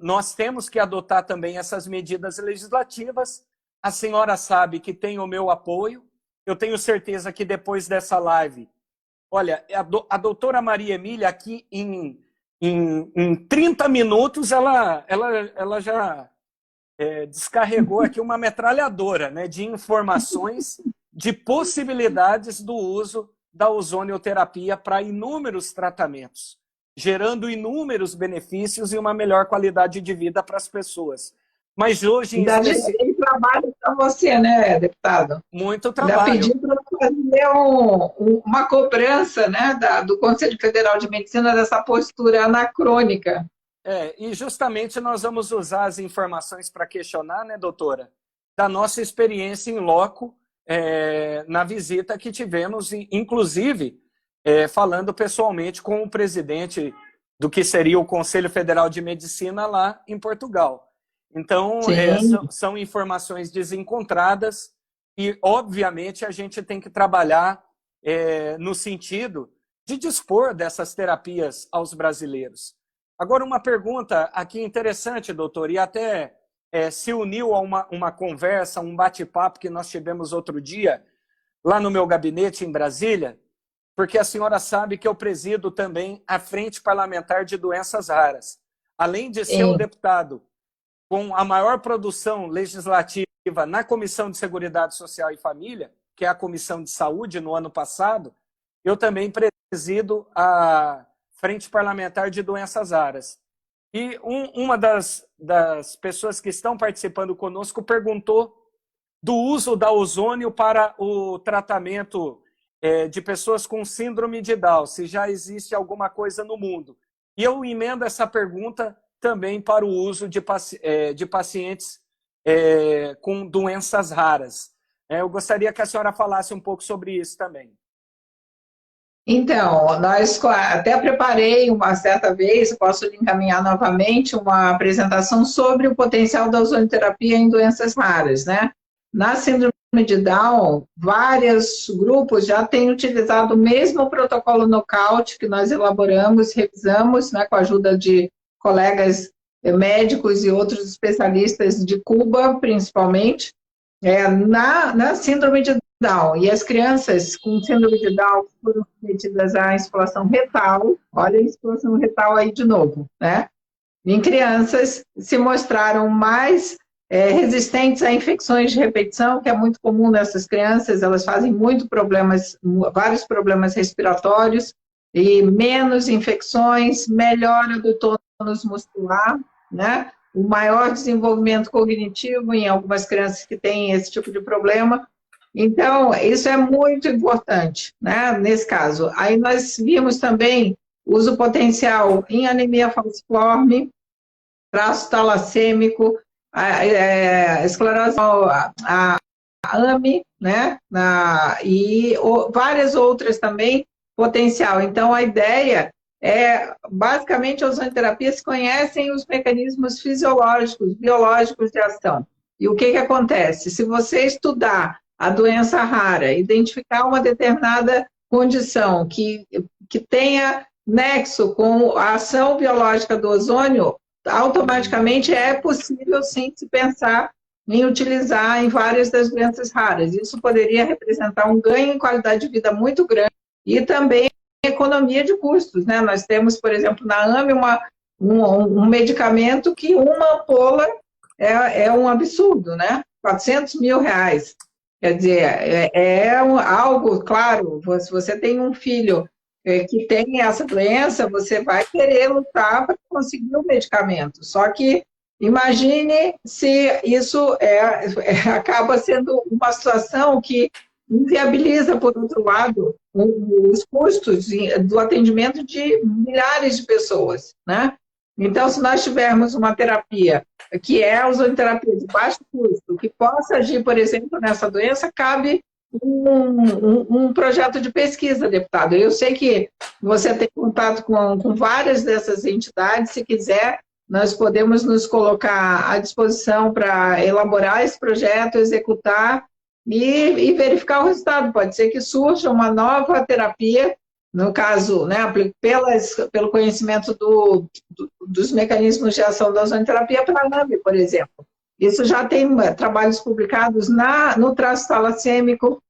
nós temos que adotar também essas medidas legislativas. A senhora sabe que tem o meu apoio. Eu tenho certeza que depois dessa live, olha, a doutora Maria Emília aqui em 30 minutos, ela já descarregou aqui uma metralhadora, né, de informações, de possibilidades do uso da ozonioterapia para inúmeros tratamentos, gerando inúmeros benefícios e uma melhor qualidade de vida para as pessoas. Mas hoje... Tem trabalho para você, né, deputado? Muito trabalho. Já pedi para fazer uma cobrança, né, do Conselho Federal de Medicina dessa postura anacrônica E justamente nós vamos usar as informações para questionar, né, doutora, da nossa experiência em loco, na visita que tivemos, inclusive falando pessoalmente com o presidente do que seria o Conselho Federal de Medicina lá em Portugal. Então, são informações desencontradas e, obviamente, a gente tem que trabalhar no sentido de dispor dessas terapias aos brasileiros. Agora, uma pergunta aqui interessante, doutor, e até se uniu a uma conversa, um bate-papo que nós tivemos outro dia, lá no meu gabinete em Brasília, porque a senhora sabe que eu presido também a Frente Parlamentar de Doenças Raras. Além de ser o deputado com a maior produção legislativa na Comissão de Seguridade Social e Família, que é a Comissão de Saúde no ano passado, eu também presido a Frente Parlamentar de Doenças Raras. E uma das pessoas que estão participando conosco perguntou do uso da ozônio para o tratamento de pessoas com síndrome de Down, se já existe alguma coisa no mundo. E eu emendo essa pergunta também para o uso de pacientes com doenças raras. Eu gostaria que a senhora falasse um pouco sobre isso também. Então, nós até preparei uma certa vez, posso lhe encaminhar novamente, uma apresentação sobre o potencial da ozonioterapia em doenças raras, né? Na síndrome de Down, vários grupos já têm utilizado o mesmo protocolo nocaute que nós elaboramos, revisamos, né, com a ajuda de colegas médicos e outros especialistas de Cuba, principalmente, na síndrome de Down. E as crianças com síndrome de Down foram submetidas à insuflação retal, olha a insuflação retal aí de novo, né? Em crianças se mostraram mais resistentes a infecções de repetição, que é muito comum nessas crianças, elas fazem vários problemas respiratórios, e menos infecções, melhora do tônus muscular, né? O maior desenvolvimento cognitivo em algumas crianças que têm esse tipo de problema. Então, isso é muito importante, né, nesse caso. Aí nós vimos também uso potencial em anemia falciforme, traço talassêmico, a esclerose, a AME, né, e várias outras também, potencial. Então, a ideia basicamente, as ozonoterapias conhecem os mecanismos fisiológicos, biológicos de ação. E o que acontece? Se você estudar a doença rara, identificar uma determinada condição que tenha nexo com a ação biológica do ozônio, automaticamente é possível, sim, se pensar em utilizar em várias das doenças raras. Isso poderia representar um ganho em qualidade de vida muito grande e também economia de custos, né? Nós temos, por exemplo, na AME, um medicamento que uma ampola é um absurdo, né? R$400 mil. Quer dizer, algo, claro, se você tem um filho que tem essa doença, você vai querer lutar para conseguir o medicamento. Só que imagine se isso acaba sendo uma situação que inviabiliza, por outro lado, os custos do atendimento de milhares de pessoas, né? Então, se nós tivermos uma terapia que é a ozonioterapia de baixo custo, que possa agir, por exemplo, nessa doença, cabe um projeto de pesquisa, deputado. Eu sei que você tem contato com várias dessas entidades, se quiser, nós podemos nos colocar à disposição para elaborar esse projeto, executar e verificar o resultado. Pode ser que surja uma nova terapia, no caso, né, pelo conhecimento dos mecanismos de ação da ozonioterapia para a AME, por exemplo. Isso já tem trabalhos publicados no traço talassêmico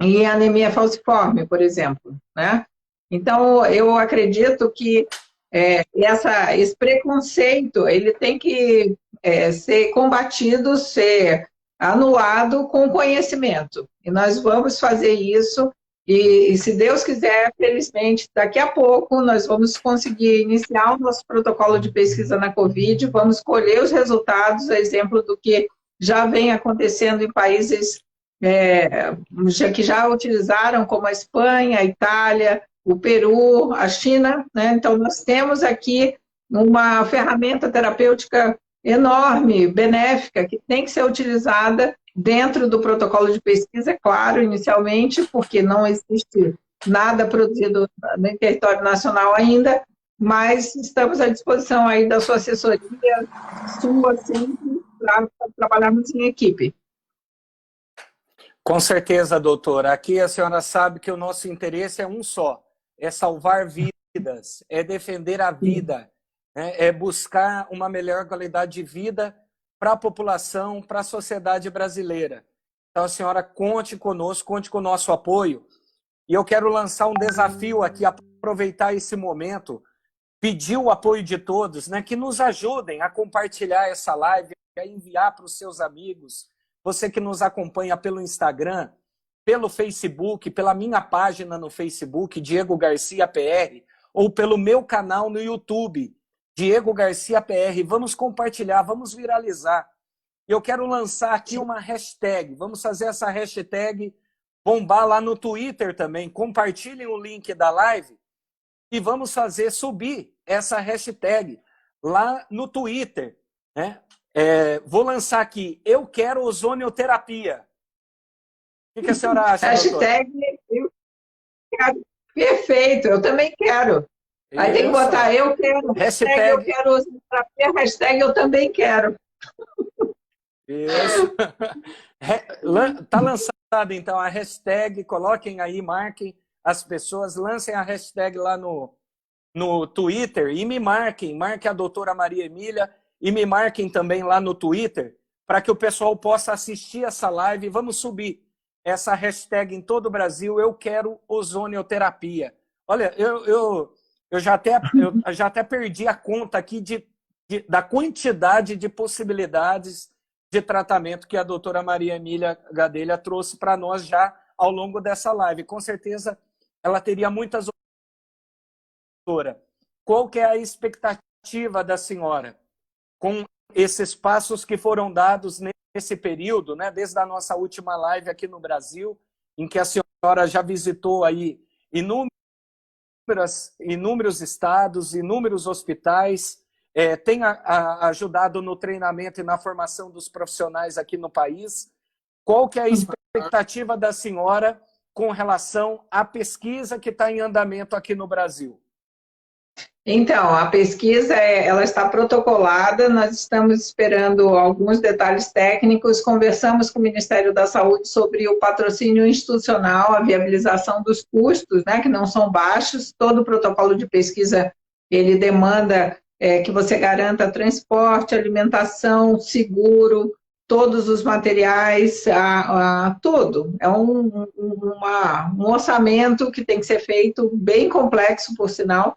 e anemia falciforme, por exemplo, né? Então, eu acredito que esse preconceito ele tem que ser combatido, ser anulado com conhecimento. E nós vamos fazer isso. E se Deus quiser, felizmente, daqui a pouco nós vamos conseguir iniciar o nosso protocolo de pesquisa na Covid, vamos colher os resultados, a exemplo do que já vem acontecendo em países que já utilizaram, como a Espanha, a Itália, o Peru, a China, né? Então, nós temos aqui uma ferramenta terapêutica enorme, benéfica, que tem que ser utilizada dentro do protocolo de pesquisa, é claro, inicialmente, porque não existe nada produzido no território nacional ainda, mas estamos à disposição aí da sua assessoria, sua sempre, para trabalharmos em equipe. Com certeza, doutora. Aqui a senhora sabe que o nosso interesse é um só, é salvar vidas, é defender a vida, né? É buscar uma melhor qualidade de vida para a população, para a sociedade brasileira. Então a senhora conte conosco, conte com o nosso apoio. E eu quero lançar um desafio aqui, aproveitar esse momento, pedir o apoio de todos, né, que nos ajudem a compartilhar essa live, a enviar para os seus amigos. Você que nos acompanha pelo Instagram, pelo Facebook, pela minha página no Facebook, Diego Garcia PR, ou pelo meu canal no YouTube, Diego Garcia PR. Vamos compartilhar, vamos viralizar. Eu quero lançar aqui uma hashtag. Vamos fazer essa hashtag bombar lá no Twitter também. Compartilhem o link da live e vamos fazer subir essa hashtag lá no Twitter, né? Vou lançar aqui, eu quero ozonioterapia. O que a senhora acha, hashtag, eu quero. Perfeito, eu também quero. Aí Isso. tem que botar eu quero, hashtag eu quero ozonioterapia, hashtag eu também quero. Isso. Tá lançada então a hashtag, coloquem aí, marquem as pessoas, lancem a hashtag lá no Twitter e me marquem a doutora Maria Emília e me marquem também lá no Twitter para que o pessoal possa assistir essa live. Vamos subir essa hashtag em todo o Brasil, eu quero ozonioterapia. Olha, eu já até perdi a conta aqui da quantidade de possibilidades de tratamento que a doutora Maria Emília Gadelha trouxe para nós já ao longo dessa live. Com certeza ela teria muitas outras. Qual que é a expectativa da senhora com esses passos que foram dados nesse período, né, desde a nossa última live aqui no Brasil, em que a senhora já visitou aí inúmeros estados, inúmeros hospitais, tem ajudado no treinamento e na formação dos profissionais aqui no país. Qual que é a expectativa da senhora com relação à pesquisa que está em andamento aqui no Brasil? Então, a pesquisa ela está protocolada, nós estamos esperando alguns detalhes técnicos, conversamos com o Ministério da Saúde sobre o patrocínio institucional, a viabilização dos custos, né, que não são baixos. Todo o protocolo de pesquisa, ele demanda que você garanta transporte, alimentação, seguro, todos os materiais, tudo. É um orçamento que tem que ser feito, bem complexo, por sinal,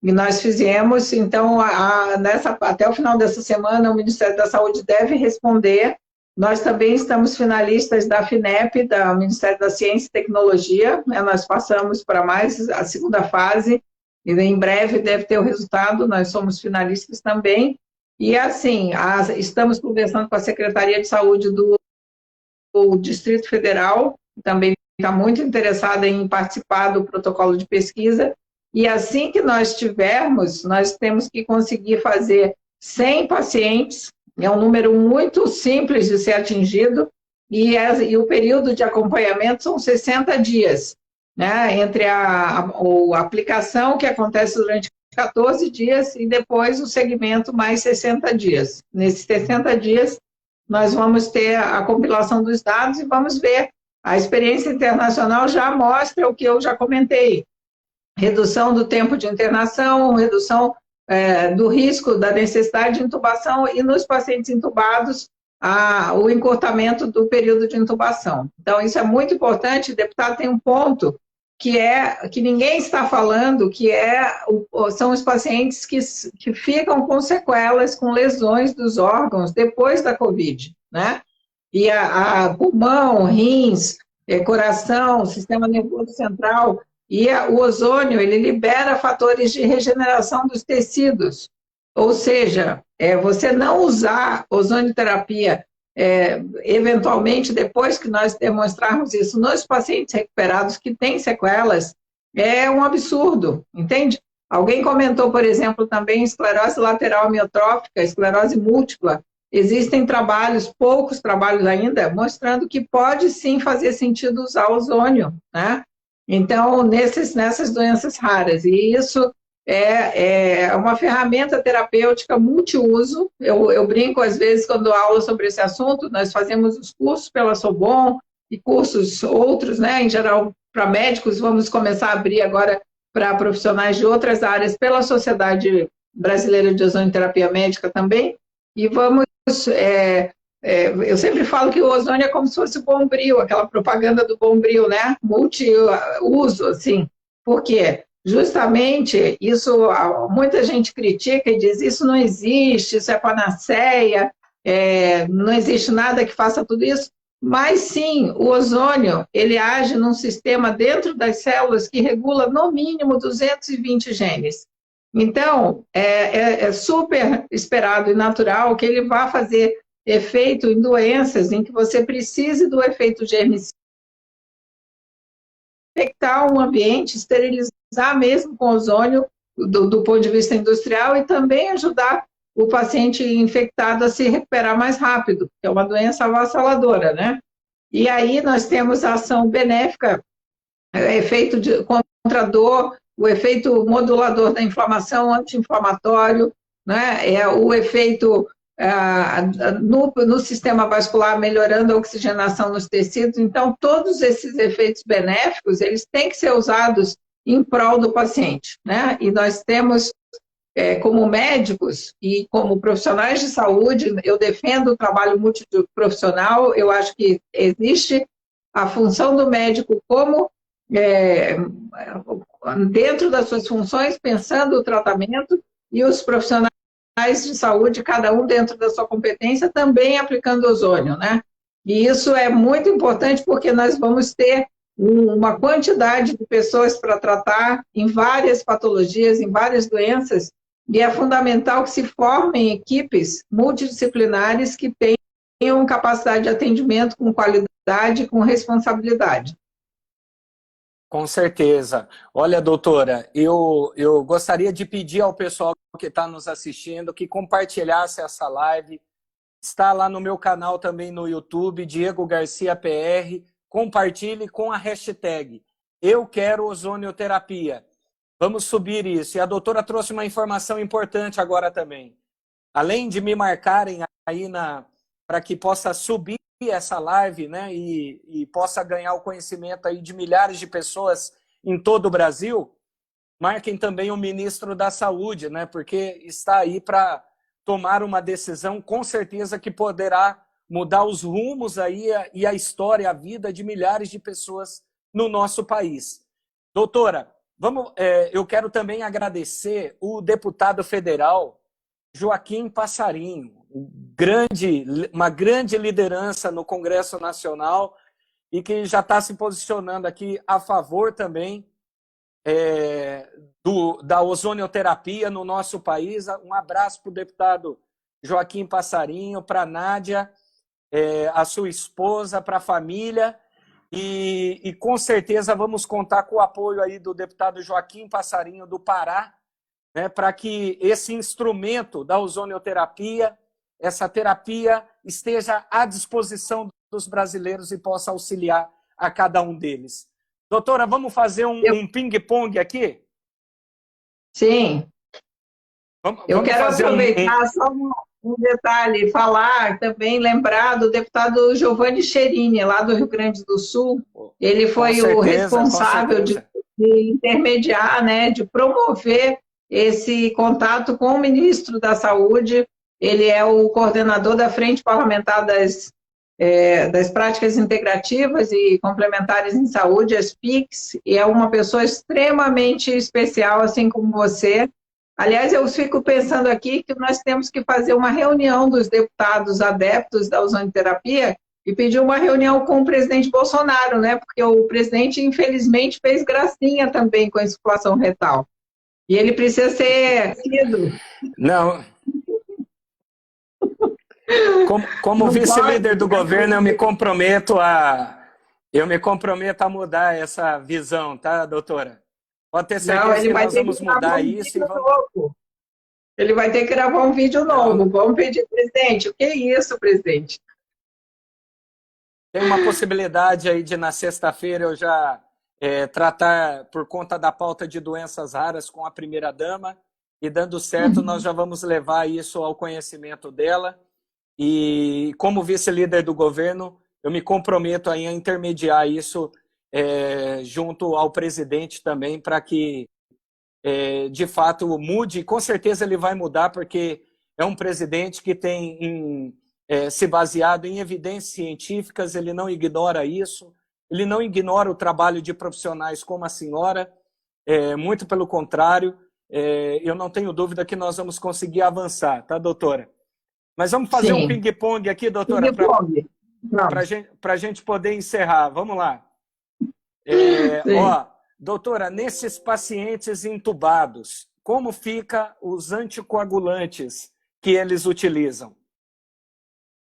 e nós fizemos. Então, até o final dessa semana, o Ministério da Saúde deve responder. Nós também estamos finalistas da FINEP, do Ministério da Ciência e Tecnologia, né? Nós passamos para mais a segunda fase, e em breve deve ter o resultado, nós somos finalistas também. E assim, estamos conversando com a Secretaria de Saúde do Distrito Federal, que também está muito interessada em participar do protocolo de pesquisa. E assim que nós tivermos, nós temos que conseguir fazer 100 pacientes, é um número muito simples de ser atingido, e o período de acompanhamento são 60 dias, né, entre a aplicação, que acontece durante 14 dias, e depois o segmento mais 60 dias. Nesses 60 dias, nós vamos ter a compilação dos dados e vamos ver. A experiência internacional já mostra o que eu já comentei. Redução do tempo de internação, redução do risco, da necessidade de intubação, e nos pacientes intubados, o encurtamento do período de intubação. Então, isso é muito importante. O deputado tem um ponto que ninguém está falando, são os pacientes que ficam com sequelas, com lesões dos órgãos depois da Covid, né? E pulmão, rins, coração, sistema nervoso central. E o ozônio, ele libera fatores de regeneração dos tecidos. Ou seja, você não usar ozonioterapia, eventualmente, depois que nós demonstrarmos isso nos pacientes recuperados que têm sequelas, é um absurdo, entende? Alguém comentou, por exemplo, também esclerose lateral amiotrófica, esclerose múltipla. Existem trabalhos, poucos trabalhos ainda, mostrando que pode sim fazer sentido usar ozônio, né? Então, nessas doenças raras. E isso é uma ferramenta terapêutica multiuso. Eu brinco, às vezes, quando dou aula sobre esse assunto, nós fazemos os cursos pela Sorbonne e cursos outros, né? Em geral, para médicos, vamos começar a abrir agora para profissionais de outras áreas pela Sociedade Brasileira de Ozonioterapia Médica também, e vamos... eu sempre falo que o ozônio é como se fosse o Bombril, aquela propaganda do Bombril, né? Multiuso, assim. Por quê? Justamente, isso muita gente critica e diz, isso não existe, isso é panaceia, não existe nada que faça tudo isso. Mas sim, o ozônio, ele age num sistema dentro das células que regula no mínimo 220 genes. Então, é super esperado e natural que ele vá fazer efeito em doenças em que você precise do efeito germicida, infectar um ambiente, esterilizar mesmo com ozônio do ponto de vista industrial e também ajudar o paciente infectado a se recuperar mais rápido, que é uma doença avassaladora, né? E aí nós temos a ação benéfica, efeito contra a dor, o efeito modulador da inflamação, anti-inflamatório, né? O efeito no sistema vascular, melhorando a oxigenação nos tecidos. Então, todos esses efeitos benéficos, eles têm que ser usados em prol do paciente, né? E nós temos... como médicos e como profissionais de saúde, eu defendo o trabalho multiprofissional, eu acho que existe a função do médico como, dentro das suas funções, pensando o tratamento, e os profissionais de saúde, cada um dentro da sua competência, também aplicando ozônio, né? E isso é muito importante porque nós vamos ter uma quantidade de pessoas para tratar em várias patologias, em várias doenças, e é fundamental que se formem equipes multidisciplinares que tenham capacidade de atendimento com qualidade e com responsabilidade. Com certeza. Olha, doutora, eu gostaria de pedir ao pessoal que está nos assistindo que compartilhasse essa live. Está lá no meu canal também no YouTube, Diego Garcia PR. Compartilhe com a hashtag Eu Quero Ozonioterapia. Vamos subir isso. E a doutora trouxe uma informação importante agora também. Além de me marcarem aí para que possa subir essa live, né, e possa ganhar o conhecimento aí de milhares de pessoas em todo o Brasil, marquem também o ministro da Saúde, né, porque está aí para tomar uma decisão, com certeza que poderá mudar os rumos aí e a história, a vida de milhares de pessoas no nosso país. Doutora, eu quero também agradecer o deputado federal Joaquim Passarinho, uma grande liderança no Congresso Nacional e que já está se posicionando aqui a favor também da ozonioterapia no nosso país. Um abraço para o deputado Joaquim Passarinho, para a Nádia, a sua esposa, para a família. E com certeza vamos contar com o apoio aí do deputado Joaquim Passarinho do Pará, né, para que esse instrumento da ozonioterapia, essa terapia, esteja à disposição dos brasileiros e possa auxiliar a cada um deles. Doutora, vamos fazer um ping-pong aqui? Sim. Eu quero aproveitar só um detalhe, falar também, lembrar do deputado Giovanni Cherini, lá do Rio Grande do Sul. Ele foi o responsável de intermediar, né, de promover esse contato com o ministro da Saúde. Ele é o coordenador da Frente Parlamentar das Práticas Integrativas e Complementares em Saúde, as PICs, e é uma pessoa extremamente especial, assim como você. Aliás, eu fico pensando aqui que nós temos que fazer uma reunião dos deputados adeptos da ozonioterapia e pedir uma reunião com o presidente Bolsonaro, né? Porque o presidente, infelizmente, fez gracinha também com a insuflação retal. E ele precisa ser tido. Não. Como vice-líder do governo, eu me comprometo a mudar essa visão, tá, doutora? Pode ter Não, certeza ele que vai nós ter que vamos gravar mudar um isso e vídeo vamos. novo. Ele vai ter que gravar um vídeo Não, novo. Vamos pedir, presidente. O que é isso, presidente? tem uma possibilidade aí de na sexta-feira eu já tratar por conta da pauta de doenças raras com a primeira-dama e dando certo nós já vamos levar isso ao conhecimento dela e como vice-líder do governo eu me comprometo aí a intermediar isso junto ao presidente também para que de fato mude, e com certeza ele vai mudar, porque é um presidente que tem se baseado em evidências científicas, ele não ignora isso, ele não ignora o trabalho de profissionais como a senhora, muito pelo contrário, eu não tenho dúvida que nós vamos conseguir avançar, tá, doutora? Mas vamos fazer um Sim. ping-pong aqui, doutora, Ping-pong. Vamos. para a gente poder encerrar. Vamos lá. Sim. Doutora, nesses pacientes intubados, como fica os anticoagulantes que eles utilizam?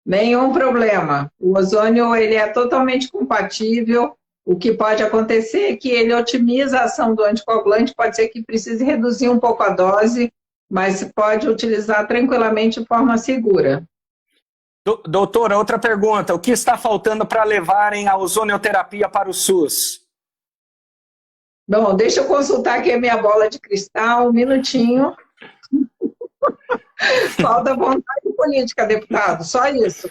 Nenhum problema. O ozônio ele é totalmente compatível. O que pode acontecer é que ele otimiza a ação do anticoagulante, pode ser que precise reduzir um pouco a dose, mas pode utilizar tranquilamente de forma segura. Doutora, outra pergunta. O que está faltando para levarem a ozonioterapia para o SUS? Bom, deixa eu consultar aqui a minha bola de cristal, um minutinho. Falta vontade política, deputado, só isso.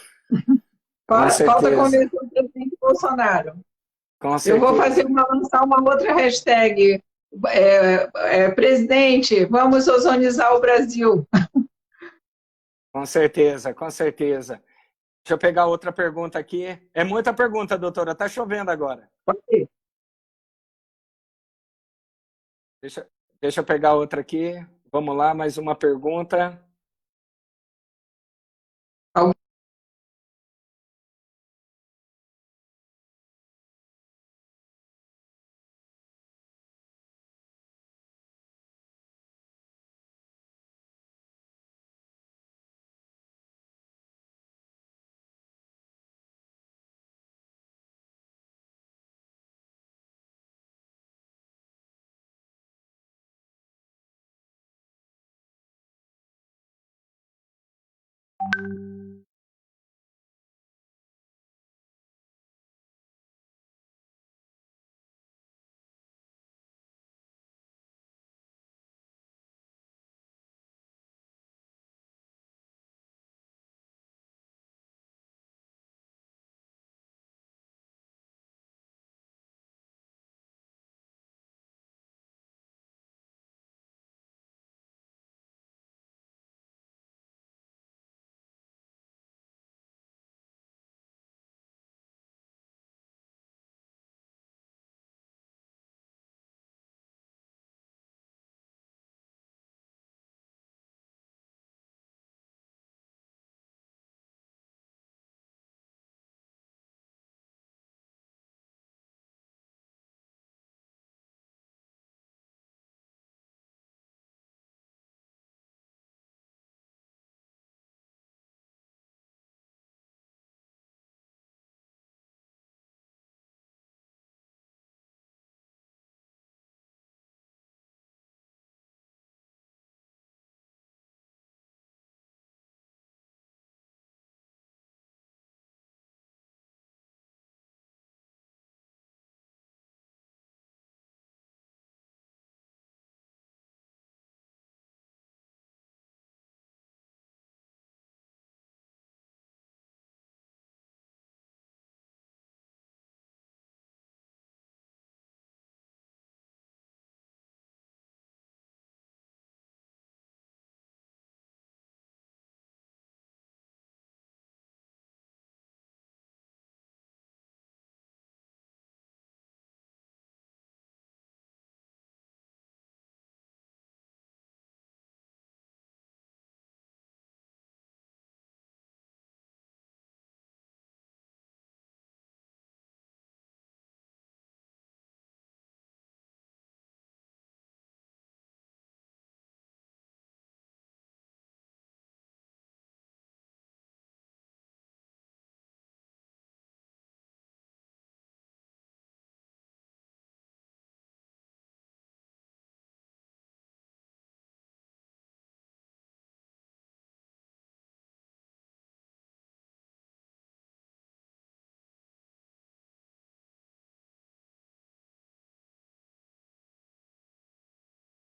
Com Falta certeza, convencer o presidente Bolsonaro. com Eu vou certeza. lançar uma outra hashtag. Presidente, vamos ozonizar o Brasil. Com certeza, com certeza. Deixa eu pegar outra pergunta aqui. É muita pergunta, doutora. Está chovendo agora. Pode ir. Deixa, deixa eu pegar outra aqui. Vamos lá, mais uma pergunta.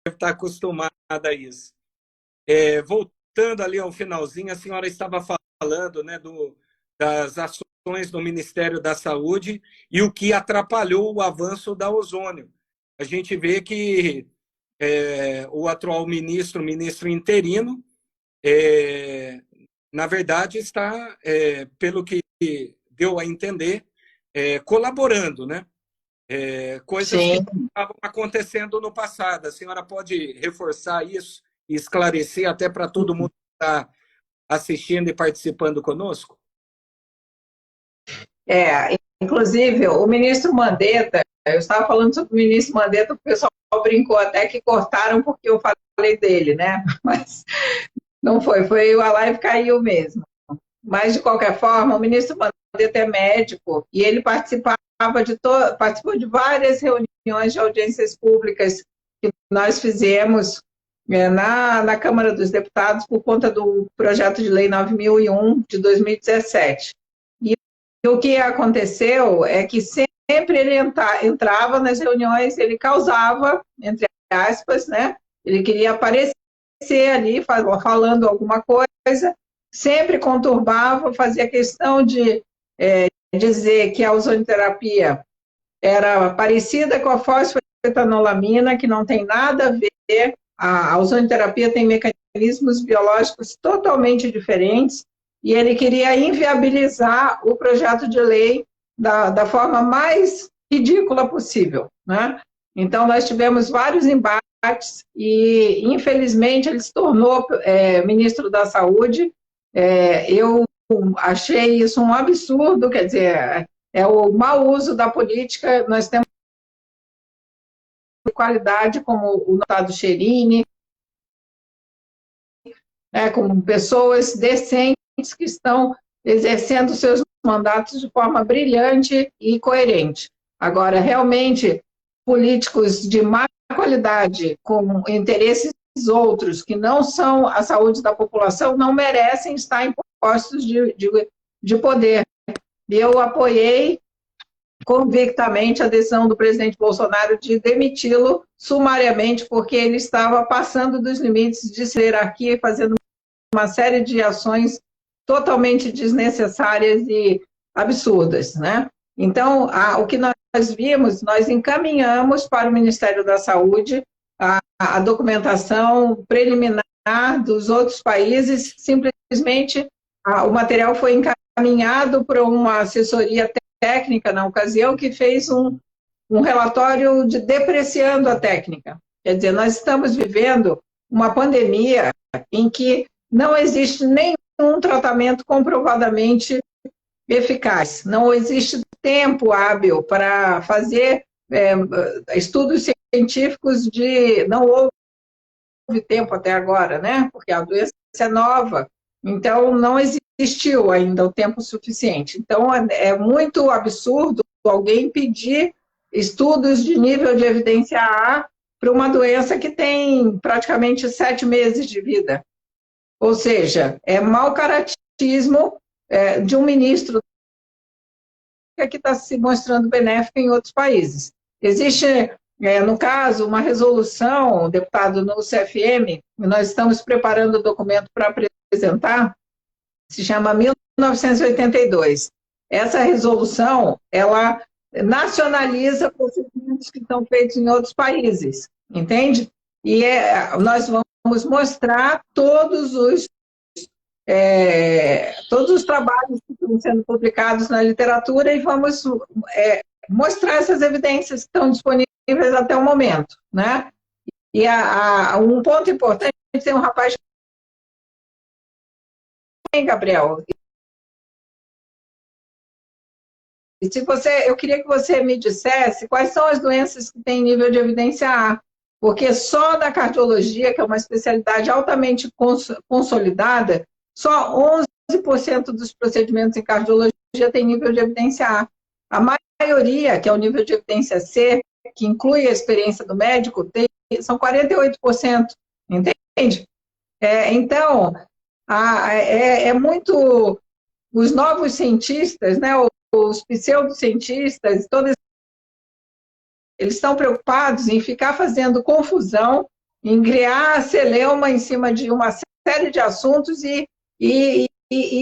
estar acostumada a isso. Voltando ali ao finalzinho, a senhora estava falando, né, das ações do Ministério da Saúde e o que atrapalhou o avanço da ozônio. A gente vê que o atual ministro interino, na verdade, está, pelo que deu a entender, colaborando, né? Coisas Sim. que estavam acontecendo no passado. A senhora pode reforçar isso e esclarecer até para todo mundo que está assistindo e participando conosco? Inclusive, o ministro Mandetta, eu estava falando sobre o ministro Mandetta, o pessoal brincou até que cortaram porque eu falei dele, né? Mas não foi, a live caiu mesmo. Mas, de qualquer forma, o ministro Mandetta é médico e ele participou de várias reuniões de audiências públicas que nós fizemos na Câmara dos Deputados por conta do projeto de lei 9.001 de 2017. E o que aconteceu é que sempre ele entrava nas reuniões, ele causava, entre aspas, né? Ele queria aparecer ali falando alguma coisa, sempre conturbava, fazia questão de dizer que a ozonioterapia era parecida com a fosfetanolamina, que não tem nada a ver. A ozonioterapia tem mecanismos biológicos totalmente diferentes, e ele queria inviabilizar o projeto de lei da forma mais ridícula possível, né? Então, nós tivemos vários embates e, infelizmente, ele se tornou ministro da Saúde. Eu achei isso um absurdo, quer dizer, é o mau uso da política. Nós temos qualidade como o deputado Cherini, como pessoas decentes que estão exercendo seus mandatos de forma brilhante e coerente. Agora, realmente, políticos de má qualidade, com interesses outros, que não são a saúde da população, não merecem estar em postos de poder. E eu apoiei convictamente a decisão do presidente Bolsonaro de demiti-lo sumariamente, porque ele estava passando dos limites de hierarquia e fazendo uma série de ações totalmente desnecessárias e absurdas, né? Então, o que nós vimos, nós encaminhamos para o Ministério da Saúde a documentação preliminar dos outros países, simplesmente o material foi encaminhado para uma assessoria técnica, na ocasião, que fez um relatório depreciando a técnica. Quer dizer, nós estamos vivendo uma pandemia em que não existe nenhum tratamento comprovadamente eficaz, não existe tempo hábil para fazer estudos científicos não houve tempo até agora, né? Porque a doença é nova, então não existiu ainda o tempo suficiente. Então é muito absurdo alguém pedir estudos de nível de evidência A para uma doença que tem praticamente 7 meses de vida. Ou seja, é mau caratismo de um ministro que está se mostrando benéfico em outros países. Existe, no caso, uma resolução, deputado, no CFM, nós estamos preparando o documento para apresentar, se chama 1982. Essa resolução, ela nacionaliza procedimentos que estão feitos em outros países, entende? E nós vamos mostrar todos os trabalhos que estão sendo publicados na literatura e vamos mostrar essas evidências que estão disponíveis até o momento, né? E um ponto importante, tem um rapaz, Gabriel, e eu queria que você me dissesse quais são as doenças que têm nível de evidência A, porque só da cardiologia, que é uma especialidade altamente consolidada, só 11% dos procedimentos em cardiologia tem nível de evidência A. A maioria, que é o nível de evidência C, que inclui a experiência do médico, são 48%, entende? Então, muito... Os novos cientistas, né, os pseudocientistas, todos eles estão preocupados em ficar fazendo confusão em criar a celeuma em cima de uma série de assuntos e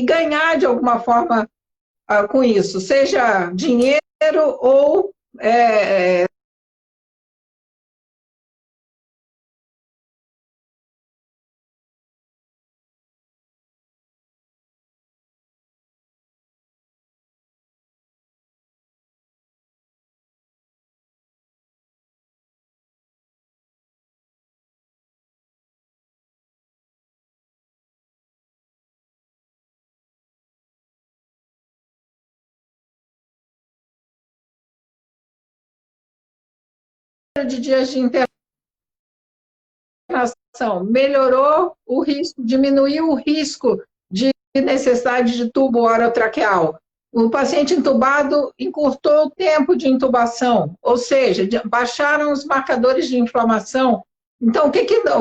ganhar de alguma forma com isso, seja dinheiro ou de dias de internação, melhorou o risco, diminuiu o risco de necessidade de tubo orotraqueal. O paciente intubado encurtou o tempo de intubação, ou seja, baixaram os marcadores de inflamação. Então, o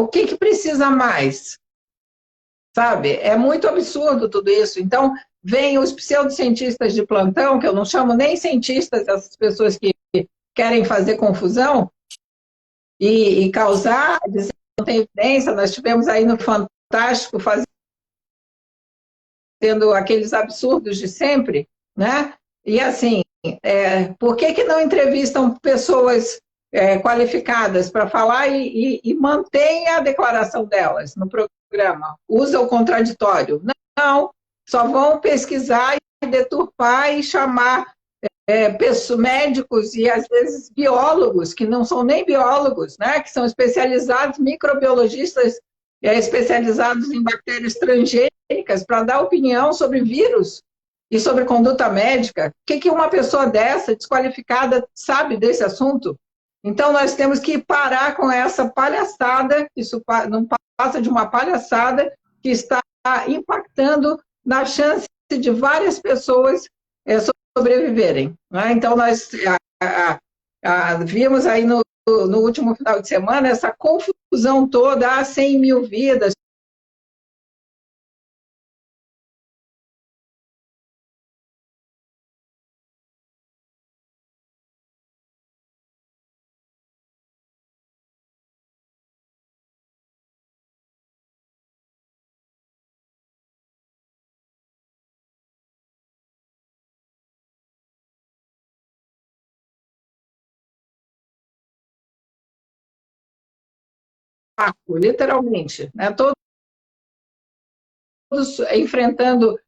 que precisa mais? Sabe? É muito absurdo tudo isso. Então, vêm os pseudocientistas de plantão, que eu não chamo nem cientistas, essas pessoas que querem fazer confusão e causar, dizer que não tem evidência. Nós tivemos aí no Fantástico fazendo aqueles absurdos de sempre, né? E assim, por que não entrevistam pessoas qualificadas para falar e mantém a declaração delas no programa? Usa o contraditório. Não, só vão pesquisar e deturpar e chamar médicos e, às vezes, biólogos, que não são nem biólogos, né? Que são especializados, microbiologistas especializados em bactérias transgênicas, para dar opinião sobre vírus e sobre conduta médica. O que uma pessoa dessa, desqualificada, sabe desse assunto? Então, nós temos que parar com essa palhaçada, isso não passa de uma palhaçada, que está impactando na chance de várias pessoas sobreviverem. Né? Então, nós vimos aí no último final de semana essa confusão toda, 100 mil vidas. Literalmente, né? Todos enfrentando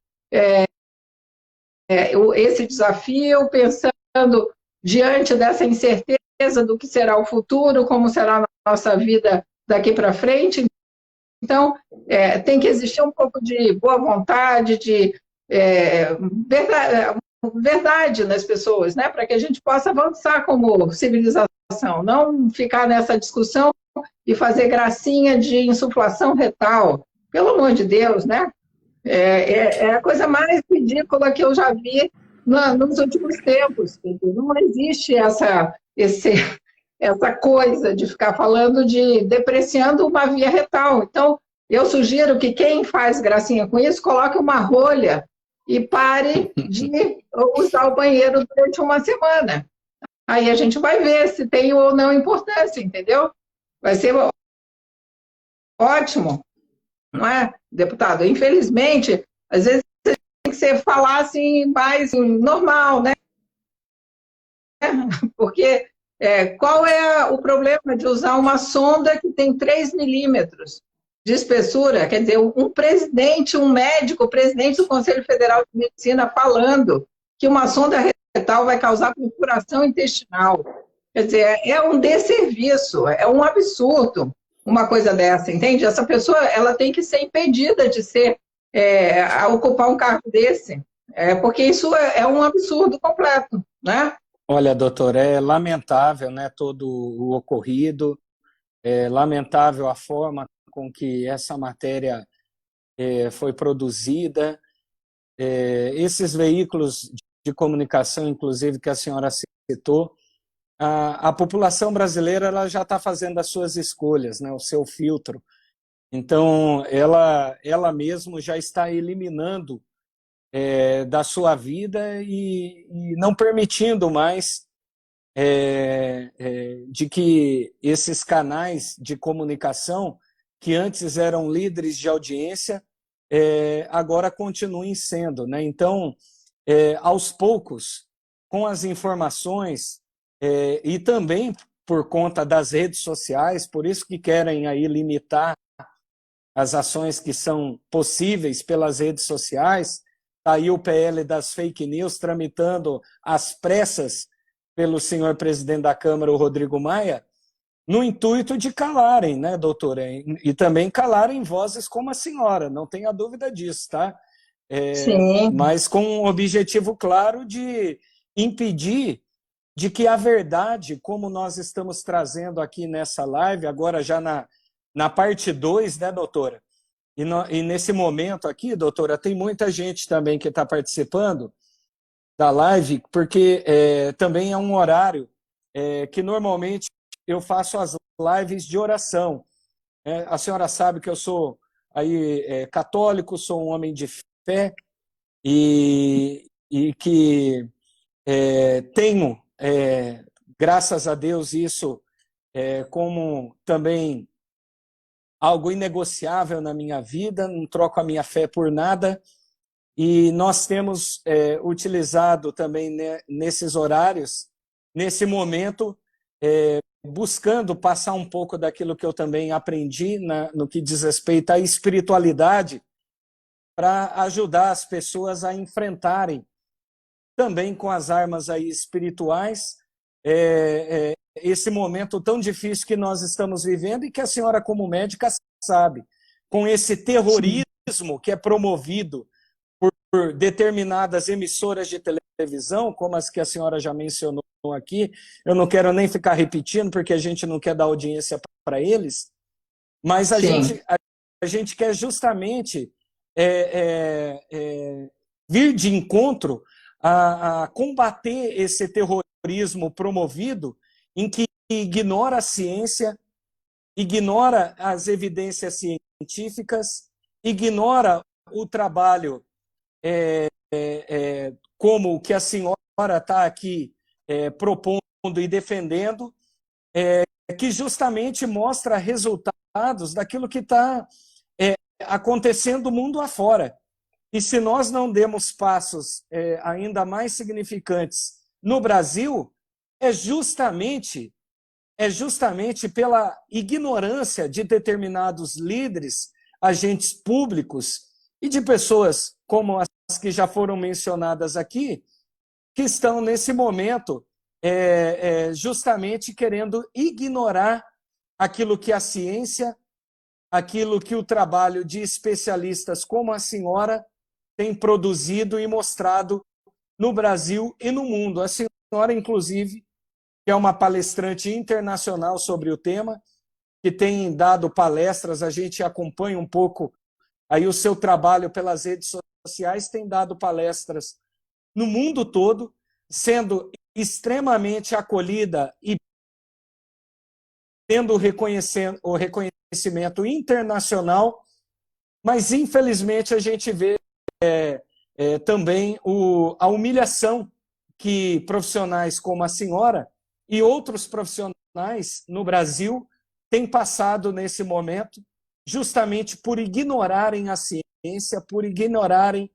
esse desafio, pensando diante dessa incerteza do que será o futuro, como será a nossa vida daqui para frente. Então, tem que existir um pouco de boa vontade, de verdade nas pessoas, né? Para que a gente possa avançar como civilização, não ficar nessa discussão e fazer gracinha de insuflação retal. Pelo amor de Deus, né? É a coisa mais ridícula que eu já vi nos últimos tempos. Não existe essa coisa de ficar falando depreciando uma via retal. Então, eu sugiro que quem faz gracinha com isso, coloque uma rolha e pare de usar o banheiro durante uma semana. Aí a gente vai ver se tem ou não importância, entendeu? Vai ser ótimo, não é, deputado? Infelizmente, às vezes tem que falar assim mais normal, né? Porque qual é o problema de usar uma sonda que tem 3 milímetros de espessura? Quer dizer, um presidente, um médico, o presidente do Conselho Federal de Medicina falando que uma sonda retal vai causar perfuração intestinal. Quer dizer, é um desserviço, é um absurdo uma coisa dessa, entende? Essa pessoa ela tem que ser impedida de a ocupar um cargo desse, porque isso é um absurdo completo, né? Olha, doutor, é lamentável, né, todo o ocorrido, é lamentável a forma com que essa matéria foi produzida. Esses veículos de comunicação, inclusive, que a senhora citou, a população brasileira ela já está fazendo as suas escolhas, né, o seu filtro. Então, ela mesmo já está eliminando da sua vida e não permitindo mais de que esses canais de comunicação, que antes eram líderes de audiência, agora continuem sendo, né? Então, aos poucos, com as informações, e também por conta das redes sociais, por isso que querem aí limitar as ações que são possíveis pelas redes sociais. Está aí o PL das fake news tramitando às pressas pelo senhor presidente da Câmara, o Rodrigo Maia, no intuito de calarem, né, doutora? E também calarem vozes como a senhora, não tenha dúvida disso, tá? Sim. Mas com um objetivo claro de impedir de que a verdade, como nós estamos trazendo aqui nessa live, agora já na parte 2, né, doutora? E nesse momento aqui, doutora, tem muita gente também que está participando da live, porque também é um horário que normalmente eu faço as lives de oração. A senhora sabe que eu sou aí, católico, sou um homem de fé e que tenho, graças a Deus, isso como também algo inegociável na minha vida, não troco a minha fé por nada, e nós temos utilizado também, né, nesses horários, nesse momento, buscando passar um pouco daquilo que eu também aprendi no que diz respeito à espiritualidade, para ajudar as pessoas a enfrentarem também com as armas aí espirituais esse momento tão difícil que nós estamos vivendo e que a senhora, como médica, sabe, com esse terrorismo que é promovido por determinadas emissoras de televisão, como as que a senhora já mencionou aqui. Eu não quero nem ficar repetindo, porque a gente não quer dar audiência para eles, mas a gente quer justamente vir de encontro a combater esse terrorismo promovido em que ignora a ciência, ignora as evidências científicas, ignora o trabalho como o que a senhora está aqui propondo e defendendo, que justamente mostra resultados daquilo que está acontecendo mundo afora. E se nós não demos passos ainda mais significantes no Brasil, é justamente pela ignorância de determinados líderes, agentes públicos e de pessoas como as que já foram mencionadas aqui, que estão nesse momento justamente querendo ignorar aquilo que a ciência, aquilo que o trabalho de especialistas como a senhora tem produzido e mostrado no Brasil e no mundo. A senhora, inclusive, que é uma palestrante internacional sobre o tema, que tem dado palestras, a gente acompanha um pouco aí o seu trabalho pelas redes sociais, tem dado palestras no mundo todo, sendo extremamente acolhida e tendo o reconhecimento internacional, mas infelizmente a gente vê também a humilhação que profissionais como a senhora e outros profissionais no Brasil têm passado nesse momento, justamente por ignorarem a ciência, por ignorarem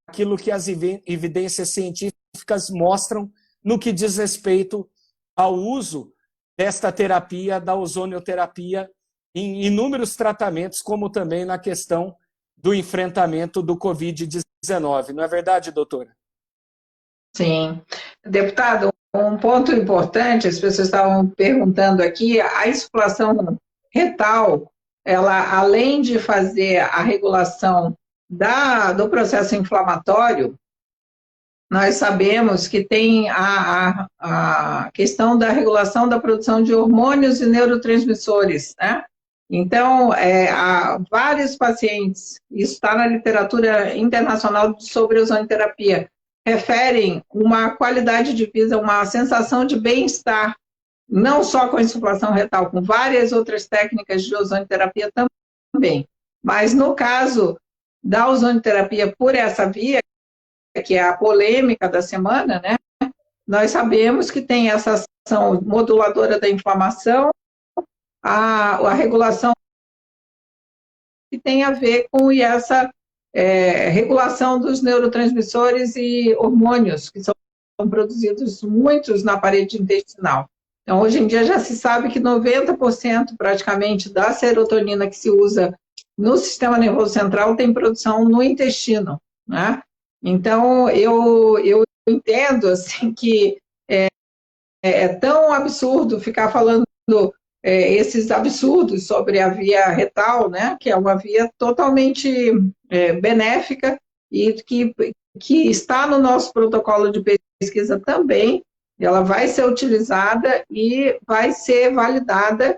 aquilo que as evidências científicas mostram no que diz respeito ao uso desta terapia, da ozonioterapia, em inúmeros tratamentos, como também na questão do enfrentamento do Covid-19. Não é verdade, doutora? Sim. Deputado, um ponto importante, as pessoas estavam perguntando aqui, a insuflação retal, ela, além de fazer a regulação do processo inflamatório, nós sabemos que tem a questão da regulação da produção de hormônios e neurotransmissores, né? Então, há vários pacientes, isso está na literatura internacional sobre ozonioterapia, referem uma qualidade de vida, uma sensação de bem-estar, não só com a insuflação retal, com várias outras técnicas de ozonioterapia também. Mas no caso da ozonioterapia por essa via, que é a polêmica da semana, né? nós sabemos que tem essa ação moduladora da inflamação, a regulação que tem a ver com essa regulação dos neurotransmissores e hormônios, que são produzidos muitos na parede intestinal. Então, hoje em dia já se sabe que 90% praticamente da serotonina que se usa no sistema nervoso central tem produção no intestino, né? Então, eu entendo assim, que é tão absurdo ficar falando esses absurdos sobre a via retal, né? Que é uma via totalmente benéfica e que está no nosso protocolo de pesquisa também. Ela vai ser utilizada e vai ser validada,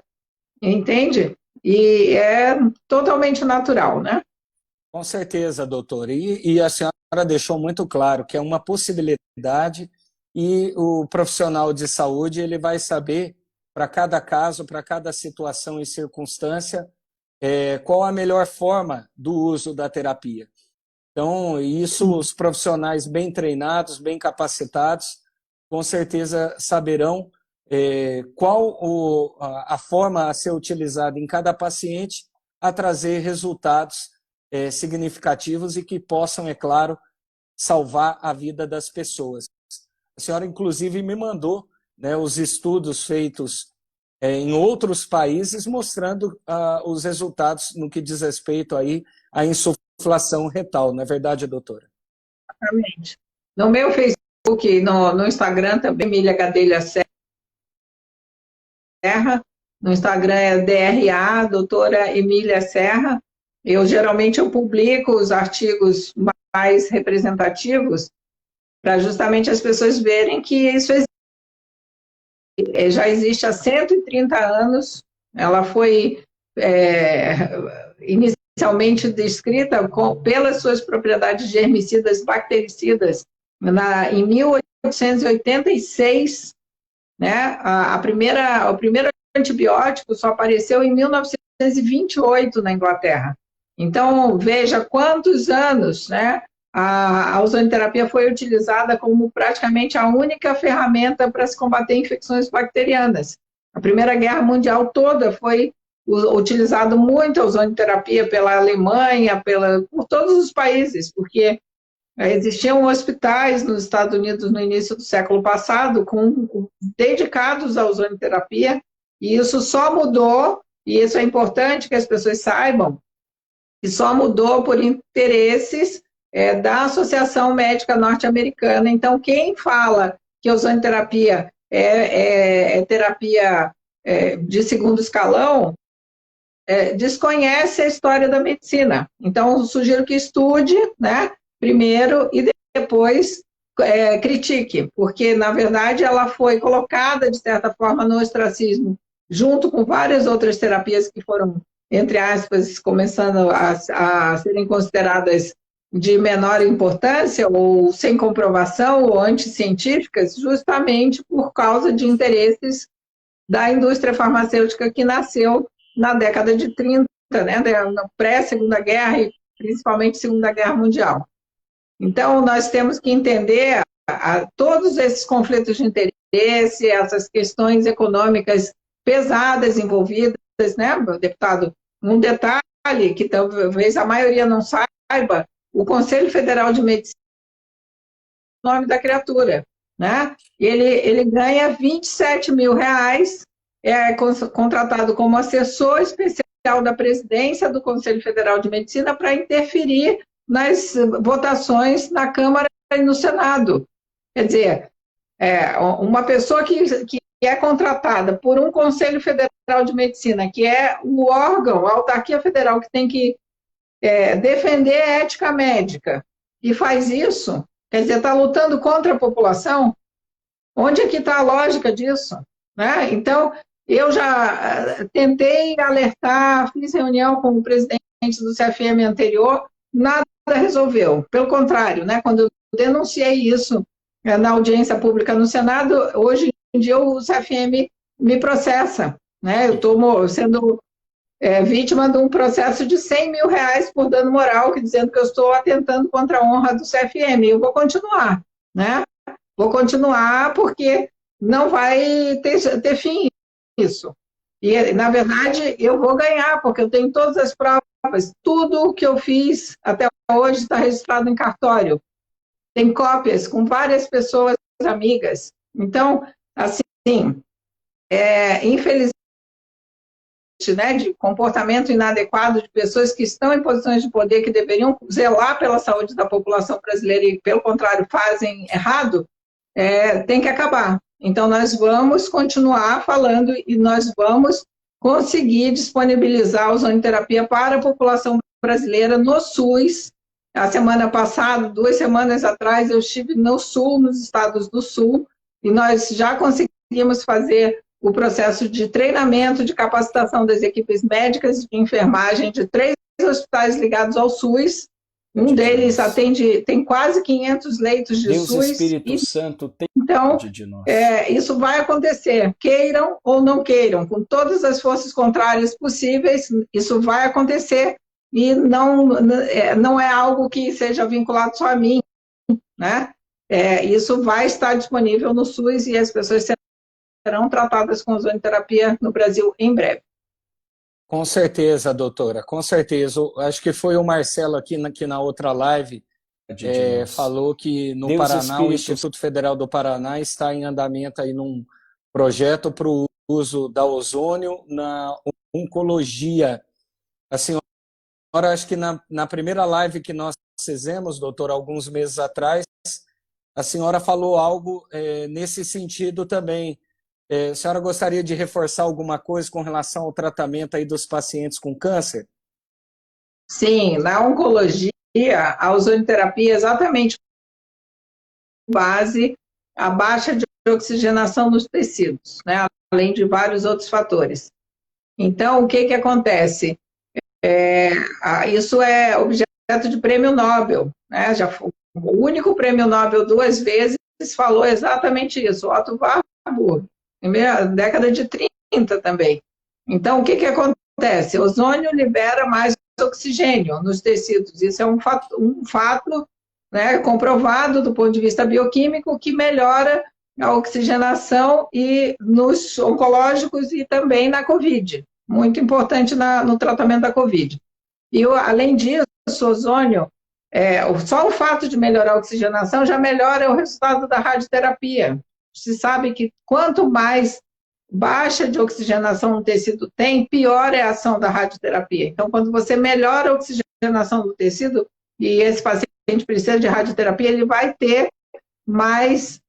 entende? E é totalmente natural, né? Com certeza, doutora. E a senhora deixou muito claro que é uma possibilidade e o profissional de saúde ele vai saber, para cada caso, para cada situação e circunstância, qual a melhor forma do uso da terapia. Então, isso os profissionais bem treinados, bem capacitados, com certeza saberão qual a forma a ser utilizada em cada paciente a trazer resultados significativos e que possam, é claro, salvar a vida das pessoas. A senhora, inclusive, me mandou, né, os estudos feitos em outros países mostrando os resultados no que diz respeito aí à insuflação retal, não é verdade, doutora? Exatamente. No meu Facebook, no Instagram também, Emília Gadelha Serra, no Instagram é DRA, doutora Emília Serra. Geralmente eu publico os artigos mais representativos para justamente as pessoas verem que isso já existe há 130 anos. Ela foi inicialmente descrita pelas suas propriedades germicidas, bactericidas, em 1886, né? O primeiro antibiótico só apareceu em 1928 na Inglaterra. Então, veja quantos anos, né? A ozonoterapia foi utilizada como praticamente a única ferramenta para se combater infecções bacterianas. A Primeira Guerra Mundial toda foi utilizado muito a ozonoterapia pela Alemanha, por todos os países, porque existiam hospitais nos Estados Unidos no início do século passado dedicados à ozonoterapia, e isso só mudou, e isso é importante que as pessoas saibam, que só mudou por interesses da Associação Médica Norte-Americana. Então, quem fala que a ozonoterapia é terapia de segundo escalão, desconhece a história da medicina. Então, sugiro que estude, né, primeiro e depois critique, porque, na verdade, ela foi colocada, de certa forma, no ostracismo, junto com várias outras terapias que foram, entre aspas, começando a serem consideradas de menor importância, ou sem comprovação, ou anticientíficas, justamente por causa de interesses da indústria farmacêutica que nasceu na década de 30, né, na pré-Segunda Guerra e principalmente Segunda Guerra Mundial. Então, nós temos que entender todos esses conflitos de interesse, essas questões econômicas pesadas envolvidas, né, deputado? Um detalhe que talvez a maioria não saiba, o Conselho Federal de Medicina é o nome da criatura, né? Ele ganha R$27 mil, é contratado como assessor especial da presidência do Conselho Federal de Medicina para interferir nas votações na Câmara e no Senado. Quer dizer, uma pessoa que é contratada por um Conselho Federal de Medicina, que é o órgão, a autarquia federal que tem que defender a ética médica, e faz isso, quer dizer, está lutando contra a população. Onde é que está a lógica disso? Né? Então, eu já tentei alertar, fiz reunião com o presidente do CFM anterior, nada resolveu. Pelo contrário, né, quando eu denunciei isso na audiência pública no Senado, hoje em dia o CFM me processa. Né? Eu estou sendo vítima de um processo de R$100 mil por dano moral, dizendo que eu estou atentando contra a honra do CFM. Eu vou continuar, né? vou continuar porque não vai ter fim isso. E, na verdade, eu vou ganhar, porque eu tenho todas as provas, tudo que eu fiz até hoje está registrado em cartório. Tem cópias com várias pessoas amigas. Então, assim, infelizmente, né, de comportamento inadequado de pessoas que estão em posições de poder, que deveriam zelar pela saúde da população brasileira e, pelo contrário, fazem errado, tem que acabar. Então, nós vamos continuar falando e nós vamos conseguir disponibilizar a ozonoterapia para a população brasileira no SUS. A semana passada, 2 semanas atrás, eu estive no Sul, nos estados do Sul, e nós já conseguimos fazer o processo de treinamento, de capacitação das equipes médicas de enfermagem de 3 hospitais ligados ao SUS. Um deles tem quase 500 leitos de Deus SUS. Espírito Santo, tem então, de nós. Isso vai acontecer, queiram ou não queiram, com todas as forças contrárias possíveis, isso vai acontecer e não é algo que seja vinculado só a mim, né? Isso vai estar disponível no SUS e as pessoas serão tratadas com ozonoterapia no Brasil em breve. Com certeza, doutora, com certeza. Acho que foi o Marcelo aqui na outra live, falou que no Deus Paraná, Espírito. o Instituto Federal do Paraná está em andamento aí num projeto para o uso da ozônio na oncologia. A senhora, acho que na primeira live que nós fizemos, doutora, alguns meses atrás, a senhora falou algo nesse sentido também. A senhora gostaria de reforçar alguma coisa com relação ao tratamento aí dos pacientes com câncer? Sim, na oncologia, a ozonoterapia é exatamente base a baixa de oxigenação nos tecidos, né? Além de vários outros fatores. Então, o que acontece? Isso é objeto de prêmio Nobel, né? Já foi, o único prêmio Nobel 2 vezes falou exatamente isso, Otto Warburg, na década de 30 também. Então, o que acontece? O ozônio libera mais oxigênio nos tecidos. Isso é um fato, né, comprovado do ponto de vista bioquímico, que melhora a oxigenação e nos oncológicos e também na COVID. Muito importante no tratamento da COVID. E, além disso, o ozônio, só o fato de melhorar a oxigenação já melhora o resultado da radioterapia. Se sabe que quanto mais baixa de oxigenação no tecido tem, pior é a ação da radioterapia. Então, quando você melhora a oxigenação do tecido, e esse paciente precisa de radioterapia, ele vai ter mais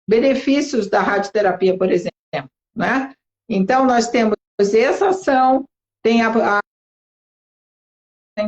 benefícios da radioterapia, por exemplo, né? Então, nós temos essa ação, tem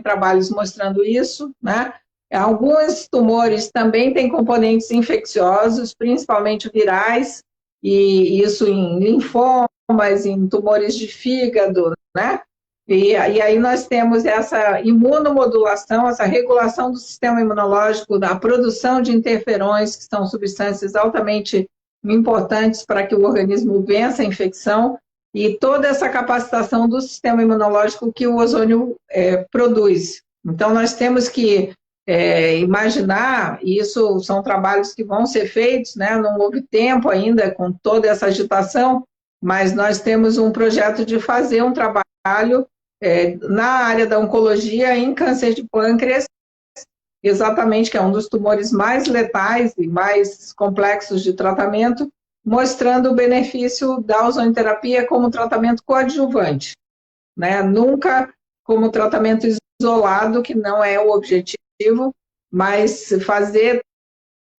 trabalhos mostrando isso, né? Alguns tumores também têm componentes infecciosos, principalmente virais, e isso em linfomas, em tumores de fígado, né? E aí nós temos essa imunomodulação, essa regulação do sistema imunológico, da produção de interferões, que são substâncias altamente importantes para que o organismo vença a infecção, e toda essa capacitação do sistema imunológico que o ozônio produz. Então, nós temos que imaginar, e isso são trabalhos que vão ser feitos, né? Não houve tempo ainda com toda essa agitação, mas nós temos um projeto de fazer um trabalho na área da oncologia em câncer de pâncreas, exatamente, que é um dos tumores mais letais e mais complexos de tratamento, mostrando o benefício da ozonoterapia como tratamento coadjuvante, né? Nunca como tratamento isolado, que não é o objetivo, mas fazer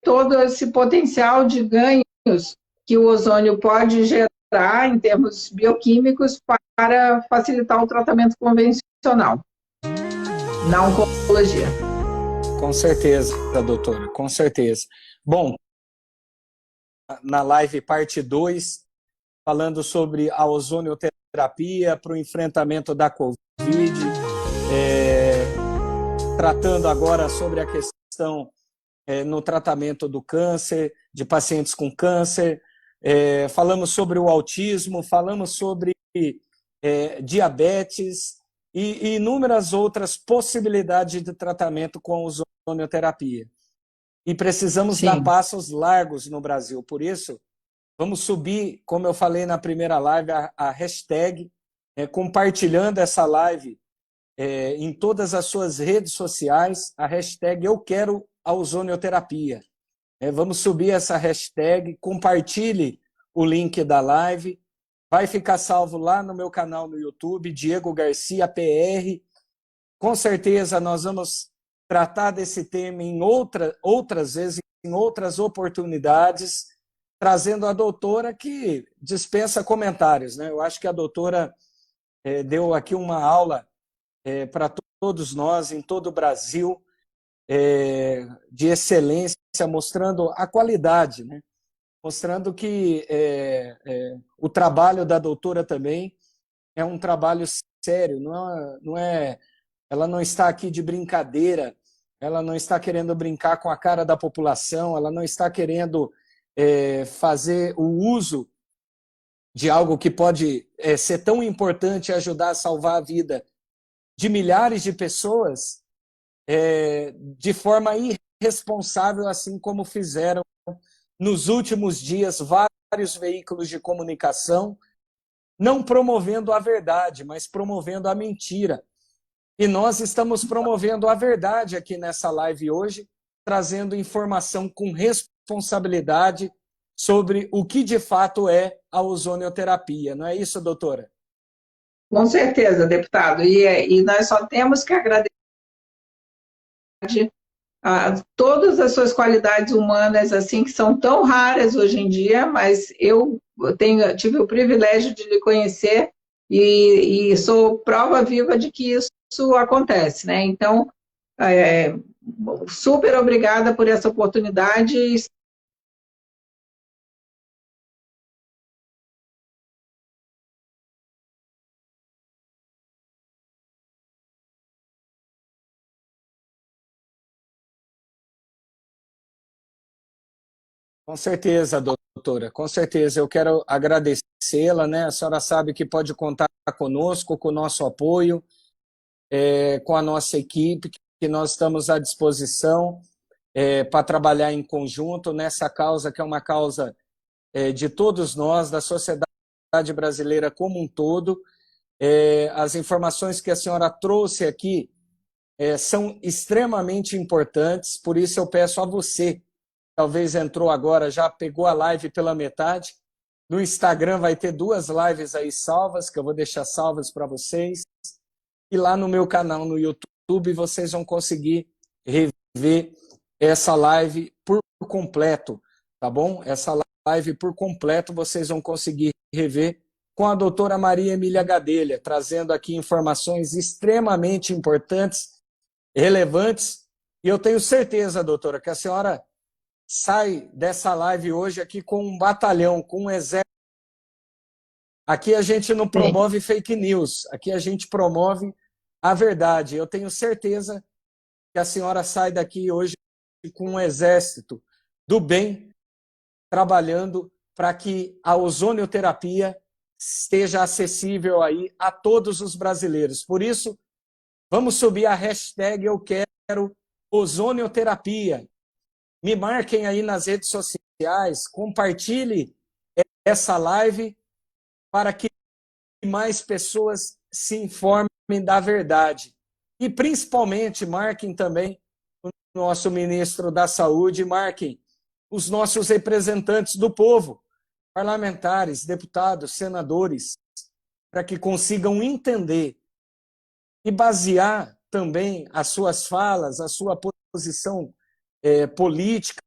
todo esse potencial de ganhos que o ozônio pode gerar em termos bioquímicos para facilitar o tratamento convencional na oncologia. Com certeza, doutora, com certeza. Bom, na live parte 2, falando sobre a ozonioterapia para o enfrentamento da Covid, tratando agora sobre a questão no tratamento do câncer, de pacientes com câncer, falamos sobre o autismo, falamos sobre diabetes e inúmeras outras possibilidades de tratamento com ozonioterapia. e precisamos dar Sim. passos largos no Brasil. Por isso, vamos subir, como eu falei na primeira live, a hashtag, compartilhando essa live em todas as suas redes sociais, a hashtag Eu Quero a Ozonioterapia. Vamos subir essa hashtag, compartilhe o link da live, vai ficar salvo lá no meu canal no YouTube, Diego Garcia PR. Com certeza nós vamos tratar desse tema em outras vezes, em outras oportunidades, trazendo a doutora que dispensa comentários, né? Eu acho que a doutora deu aqui uma aula para todos nós, em todo o Brasil, de excelência, mostrando a qualidade, né? Mostrando que o trabalho da doutora também é um trabalho sério, ela não está aqui de brincadeira, ela não está querendo brincar com a cara da população, ela não está querendo fazer o uso de algo que pode ser tão importante e ajudar a salvar a vida de milhares de pessoas de forma irresponsável, assim como fizeram nos últimos dias vários veículos de comunicação, não promovendo a verdade, mas promovendo a mentira. E nós estamos promovendo a verdade aqui nessa live hoje, trazendo informação com responsabilidade sobre o que de fato é a ozonioterapia. Não é isso, doutora? Com certeza, deputado. E nós só temos que agradecer a todas as suas qualidades humanas, assim, que são tão raras hoje em dia, mas eu tive o privilégio de lhe conhecer e sou prova viva de que isso acontece, né? Então, super obrigada por essa oportunidade. Com certeza, doutora, com certeza. Eu quero agradecê-la, né? A senhora sabe que pode contar conosco, com o nosso apoio, com a nossa equipe, que nós estamos à disposição para trabalhar em conjunto nessa causa, que é uma causa de todos nós, da sociedade brasileira como um todo. As informações que a senhora trouxe aqui são extremamente importantes, por isso eu peço a você, talvez entrou agora, já pegou a live pela metade, no Instagram vai ter 2 lives aí salvas, que eu vou deixar salvas para vocês, e lá no meu canal no YouTube vocês vão conseguir rever essa live por completo, tá bom? Essa live por completo vocês vão conseguir rever com a doutora Maria Emília Gadelha, trazendo aqui informações extremamente importantes, relevantes, e eu tenho certeza, doutora, que a senhora sai dessa live hoje aqui com um batalhão, com um exército. Aqui a gente não promove fake news, aqui a gente promove a verdade. Eu tenho certeza que a senhora sai daqui hoje com um exército do bem, trabalhando para que a ozonioterapia esteja acessível aí a todos os brasileiros. Por isso, vamos subir a hashtag Eu Quero Ozonioterapia. Me marquem aí nas redes sociais, compartilhe essa live para que mais pessoas se informem da verdade. E, principalmente, marquem também o nosso ministro da Saúde, marquem os nossos representantes do povo, parlamentares, deputados, senadores, para que consigam entender e basear também as suas falas, a sua posição política,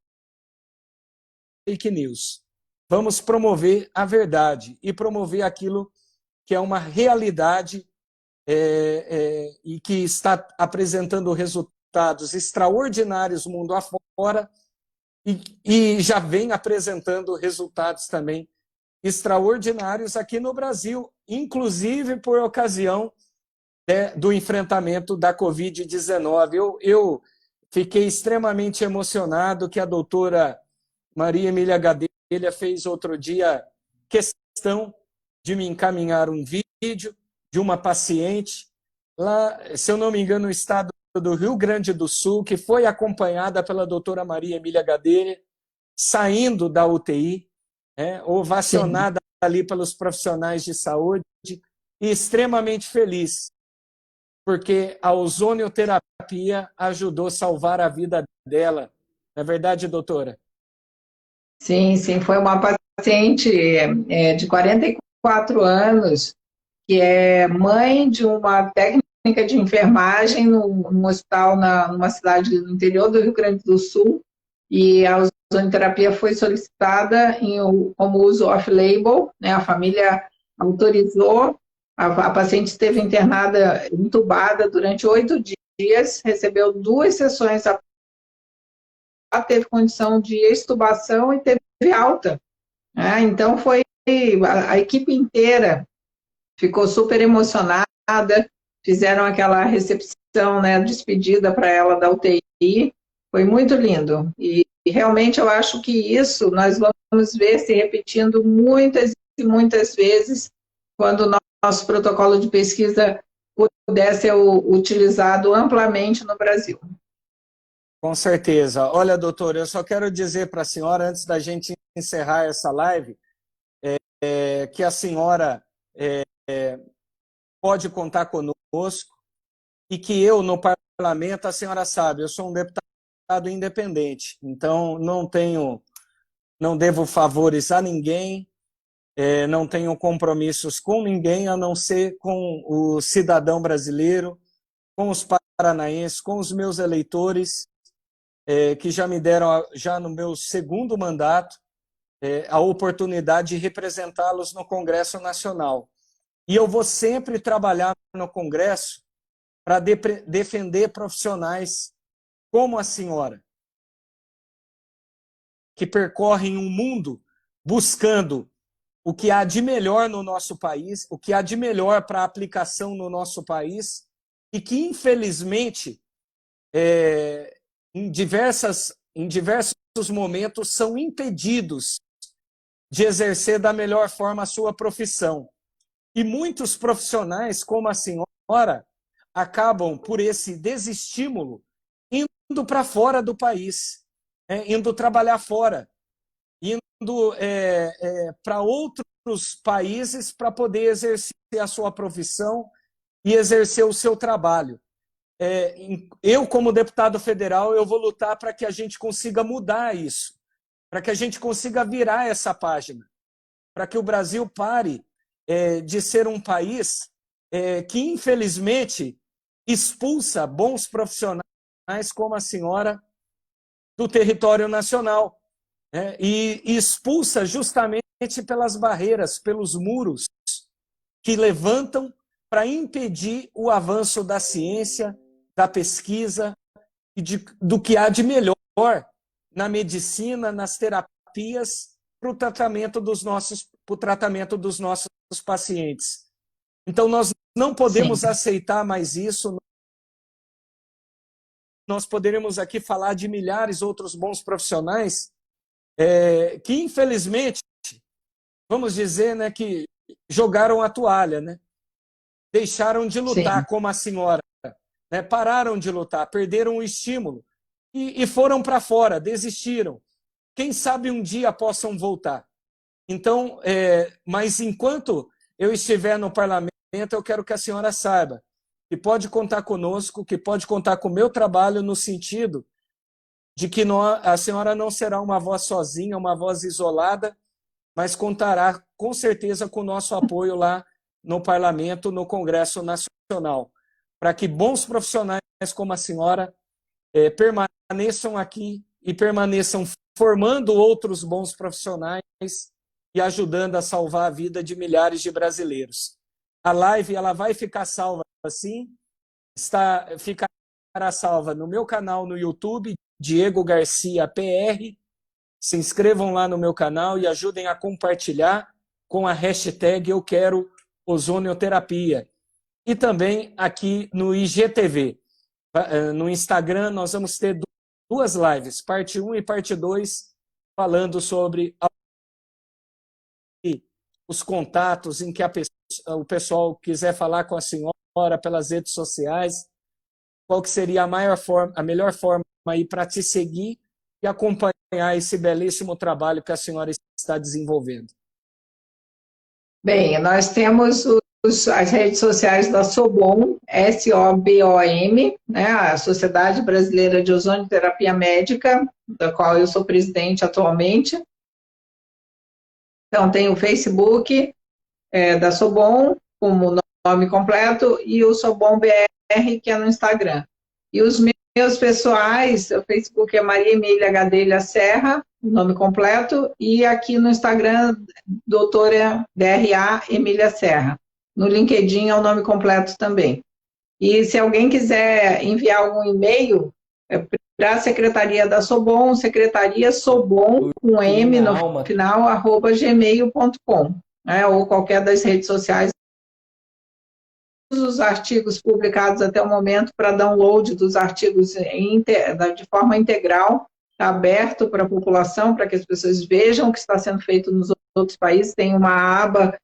fake news. Vamos promover a verdade e promover aquilo que é uma realidade e que está apresentando resultados extraordinários mundo afora e já vem apresentando resultados também extraordinários aqui no Brasil, inclusive por ocasião do enfrentamento da Covid-19. Eu fiquei extremamente emocionado que a doutora Maria Emília Gadelha fez outro dia questão de me encaminhar um vídeo de uma paciente lá, se eu não me engano, no estado do Rio Grande do Sul, que foi acompanhada pela doutora Maria Emília Gadelha, saindo da UTI, Sim. ovacionada ali pelos profissionais de saúde, e extremamente feliz, porque a ozonioterapia ajudou a salvar a vida dela. Não é verdade, doutora? Sim, sim, foi uma paciente de 44 anos, que é mãe de uma técnica de enfermagem num hospital numa cidade no interior do Rio Grande do Sul, e a ozonoterapia foi solicitada como uso off-label, né? A família autorizou, a paciente esteve internada, entubada durante 8 dias, recebeu 2 sessões, teve condição de extubação e teve alta. Então, foi a equipe inteira ficou super emocionada, fizeram aquela recepção, né, despedida para ela da UTI, foi muito lindo. E realmente eu acho que isso nós vamos ver se repetindo muitas e muitas vezes quando o nosso protocolo de pesquisa puder ser utilizado amplamente no Brasil. Com certeza. Olha, doutora, eu só quero dizer para a senhora, antes da gente encerrar essa live, que a senhora pode contar conosco e que eu, no parlamento, a senhora sabe, eu sou um deputado independente, então não devo favores a ninguém, não tenho compromissos com ninguém, a não ser com o cidadão brasileiro, com os paranaenses, com os meus eleitores, que já me deram, já no meu segundo mandato, a oportunidade de representá-los no Congresso Nacional. E eu vou sempre trabalhar no Congresso para defender profissionais como a senhora, que percorrem o mundo buscando o que há de melhor no nosso país, o que há de melhor para a aplicação no nosso país, e que, infelizmente, em diversos momentos, são impedidos de exercer da melhor forma a sua profissão. E muitos profissionais, como a senhora, acabam, por esse desestímulo, indo para fora do país, indo trabalhar fora, indo para outros países para poder exercer a sua profissão e exercer o seu trabalho. Eu, como deputado federal, eu vou lutar para que a gente consiga mudar isso, para que a gente consiga virar essa página, para que o Brasil pare de ser um país que, infelizmente, expulsa bons profissionais como a senhora do território nacional, e expulsa justamente pelas barreiras, pelos muros que levantam para impedir o avanço da ciência, da pesquisa e do que há de melhor na medicina, nas terapias, para o tratamento dos nossos pacientes. Então, nós não podemos Sim. aceitar mais isso. Nós poderíamos aqui falar de milhares de outros bons profissionais que, infelizmente, vamos dizer, né, que jogaram a toalha, né? Deixaram de lutar, Sim. como a senhora, né? Pararam de lutar, perderam o estímulo e foram para fora, desistiram. Quem sabe um dia possam voltar. Então, mas enquanto eu estiver no parlamento, eu quero que a senhora saiba que pode contar conosco, que pode contar com o meu trabalho no sentido de que a senhora não será uma voz sozinha, uma voz isolada, mas contará com certeza com o nosso apoio lá no parlamento, no Congresso Nacional, para que bons profissionais como a senhora permaneçam aqui e permaneçam formando outros bons profissionais e ajudando a salvar a vida de milhares de brasileiros. A live ela vai ficar salva assim, ficará salva no meu canal no YouTube, Diego Garcia PR. Se inscrevam lá no meu canal e ajudem a compartilhar com a hashtag Eu Quero Ozonioterapia. E também aqui no IGTV. No Instagram nós vamos ter 2 lives, parte 1 e parte 2, falando sobre os contatos em que o pessoal quiser falar com a senhora pelas redes sociais. qual que seria a melhor forma aí para te seguir e acompanhar esse belíssimo trabalho que a senhora está desenvolvendo. Bem, nós temos as redes sociais da SOBOM, SOBOM, né, a Sociedade Brasileira de Ozonioterapia Médica, da qual eu sou presidente atualmente. Então, tem o Facebook da SOBOM, como nome completo, e o SOBOM BR, que é no Instagram. E os meus pessoais, o Facebook é Maria Emília Gadelha Serra, nome completo, e aqui no Instagram, doutora DRA Emília Serra. No LinkedIn é o nome completo também. E se alguém quiser enviar algum e-mail para a Secretaria da SOBOM, Secretaria SOBOM, com M no final, @gmail.com, né, ou qualquer das redes sociais. Os artigos publicados até o momento para download dos artigos de forma integral, está aberto para a população, para que as pessoas vejam o que está sendo feito nos outros países. Tem uma aba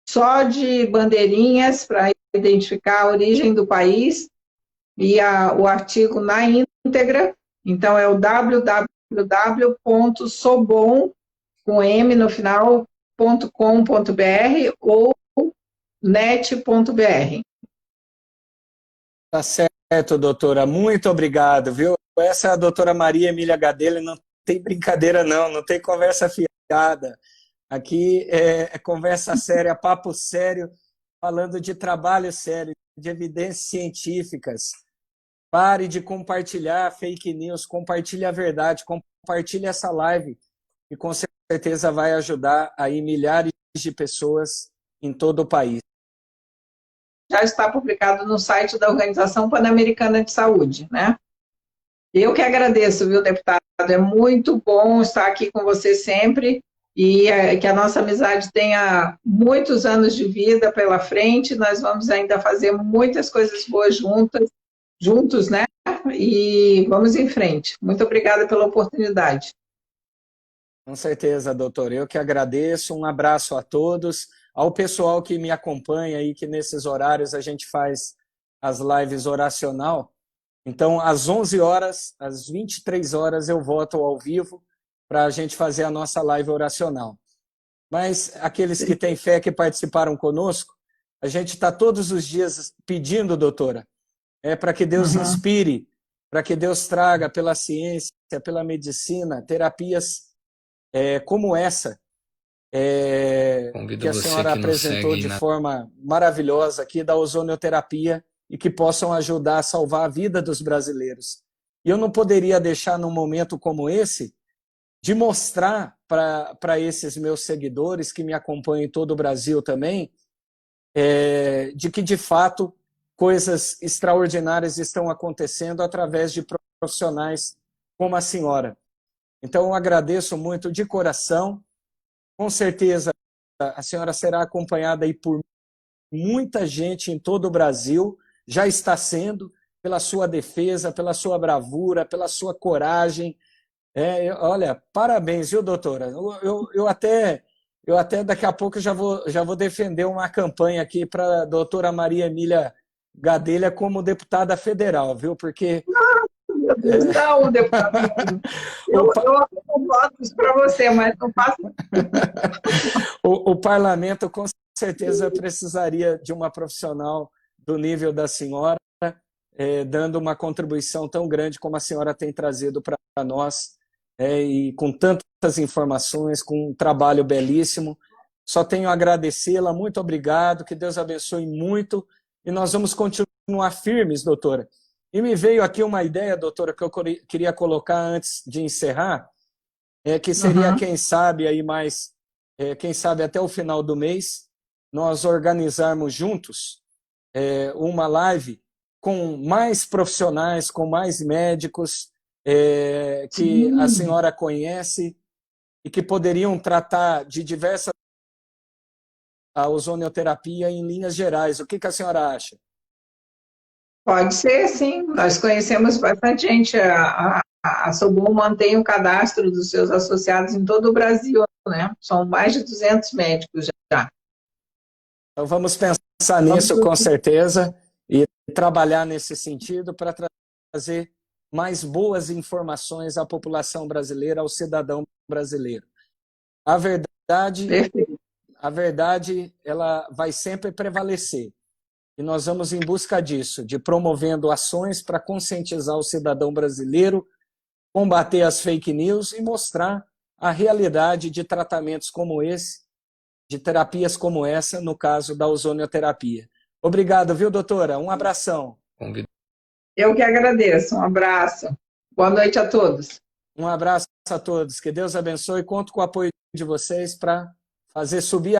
só de bandeirinhas para identificar a origem do país e o artigo na íntegra. Então, é o www.sobom, com M no final, .com.br ou net.br. Tá certo, doutora. Muito obrigado, viu? Essa é a doutora Maria Emília Gadelha, não tem brincadeira não, não tem conversa fiada. Aqui é conversa séria, papo sério, falando de trabalho sério, de evidências científicas. Pare de compartilhar fake news, compartilhe a verdade, compartilhe essa live, e com certeza vai ajudar aí milhares de pessoas em todo o país. Já está publicado no site da Organização Pan-Americana de Saúde, né? Eu que agradeço, viu, deputado? É muito bom estar aqui com você sempre e que a nossa amizade tenha muitos anos de vida pela frente. Nós vamos ainda fazer muitas coisas boas juntos, né? E vamos em frente. Muito obrigada pela oportunidade. Com certeza, doutor. Eu que agradeço. Um abraço a todos. Ao pessoal que me acompanha aí, que nesses horários a gente faz as lives oracional. Então, às 11 horas, às 23 horas, eu volto ao vivo para a gente fazer a nossa live oracional. Mas aqueles que têm fé, que participaram conosco, a gente está todos os dias pedindo, doutora, para que Deus inspire, para que Deus traga pela ciência, pela medicina, terapias como essa, que a senhora apresentou de forma maravilhosa aqui, da ozonioterapia, e que possam ajudar a salvar a vida dos brasileiros. E eu não poderia deixar, num momento como esse, de mostrar para esses meus seguidores, que me acompanham em todo o Brasil também, de que, de fato, coisas extraordinárias estão acontecendo através de profissionais como a senhora. Então, eu agradeço muito de coração. Com certeza, a senhora será acompanhada aí por muita gente em todo o Brasil, já está sendo, pela sua defesa, pela sua bravura, pela sua coragem. Olha, parabéns, viu, doutora? Eu até daqui a pouco já vou defender uma campanha aqui para a doutora Maria Emília Gadelha como deputada federal, viu? Porque... Meu Deus, não, deputado. Eu voto isso para você, mas não faço. O parlamento, com certeza, precisaria de uma profissional do nível da senhora, dando uma contribuição tão grande como a senhora tem trazido para nós, e com tantas informações, com um trabalho belíssimo. Só tenho a agradecê-la, muito obrigado, que Deus abençoe muito, e nós vamos continuar firmes, doutora. E me veio aqui uma ideia, doutora, que eu queria colocar antes de encerrar, que seria, quem sabe, aí mais, quem sabe até o final do mês, nós organizarmos juntos uma live com mais profissionais, com mais médicos, que a senhora conhece e que poderiam tratar de diversas a ozonioterapia em linhas gerais. O que a senhora acha? Pode ser, sim. Nós conhecemos bastante gente. A SOBOM mantém o cadastro dos seus associados em todo o Brasil, né? São mais de 200 médicos já. Então vamos pensar nisso, com certeza. e trabalhar nesse sentido para trazer mais boas informações à população brasileira, ao cidadão brasileiro. A verdade, ela vai sempre prevalecer. E nós vamos em busca disso, de promovendo ações para conscientizar o cidadão brasileiro, combater as fake news e mostrar a realidade de tratamentos como esse, de terapias como essa, no caso da ozonioterapia. Obrigado, viu, doutora? Um abração. Eu que agradeço. Um abraço. Boa noite a todos. Um abraço a todos. Que Deus abençoe. Conto com o apoio de vocês para fazer subir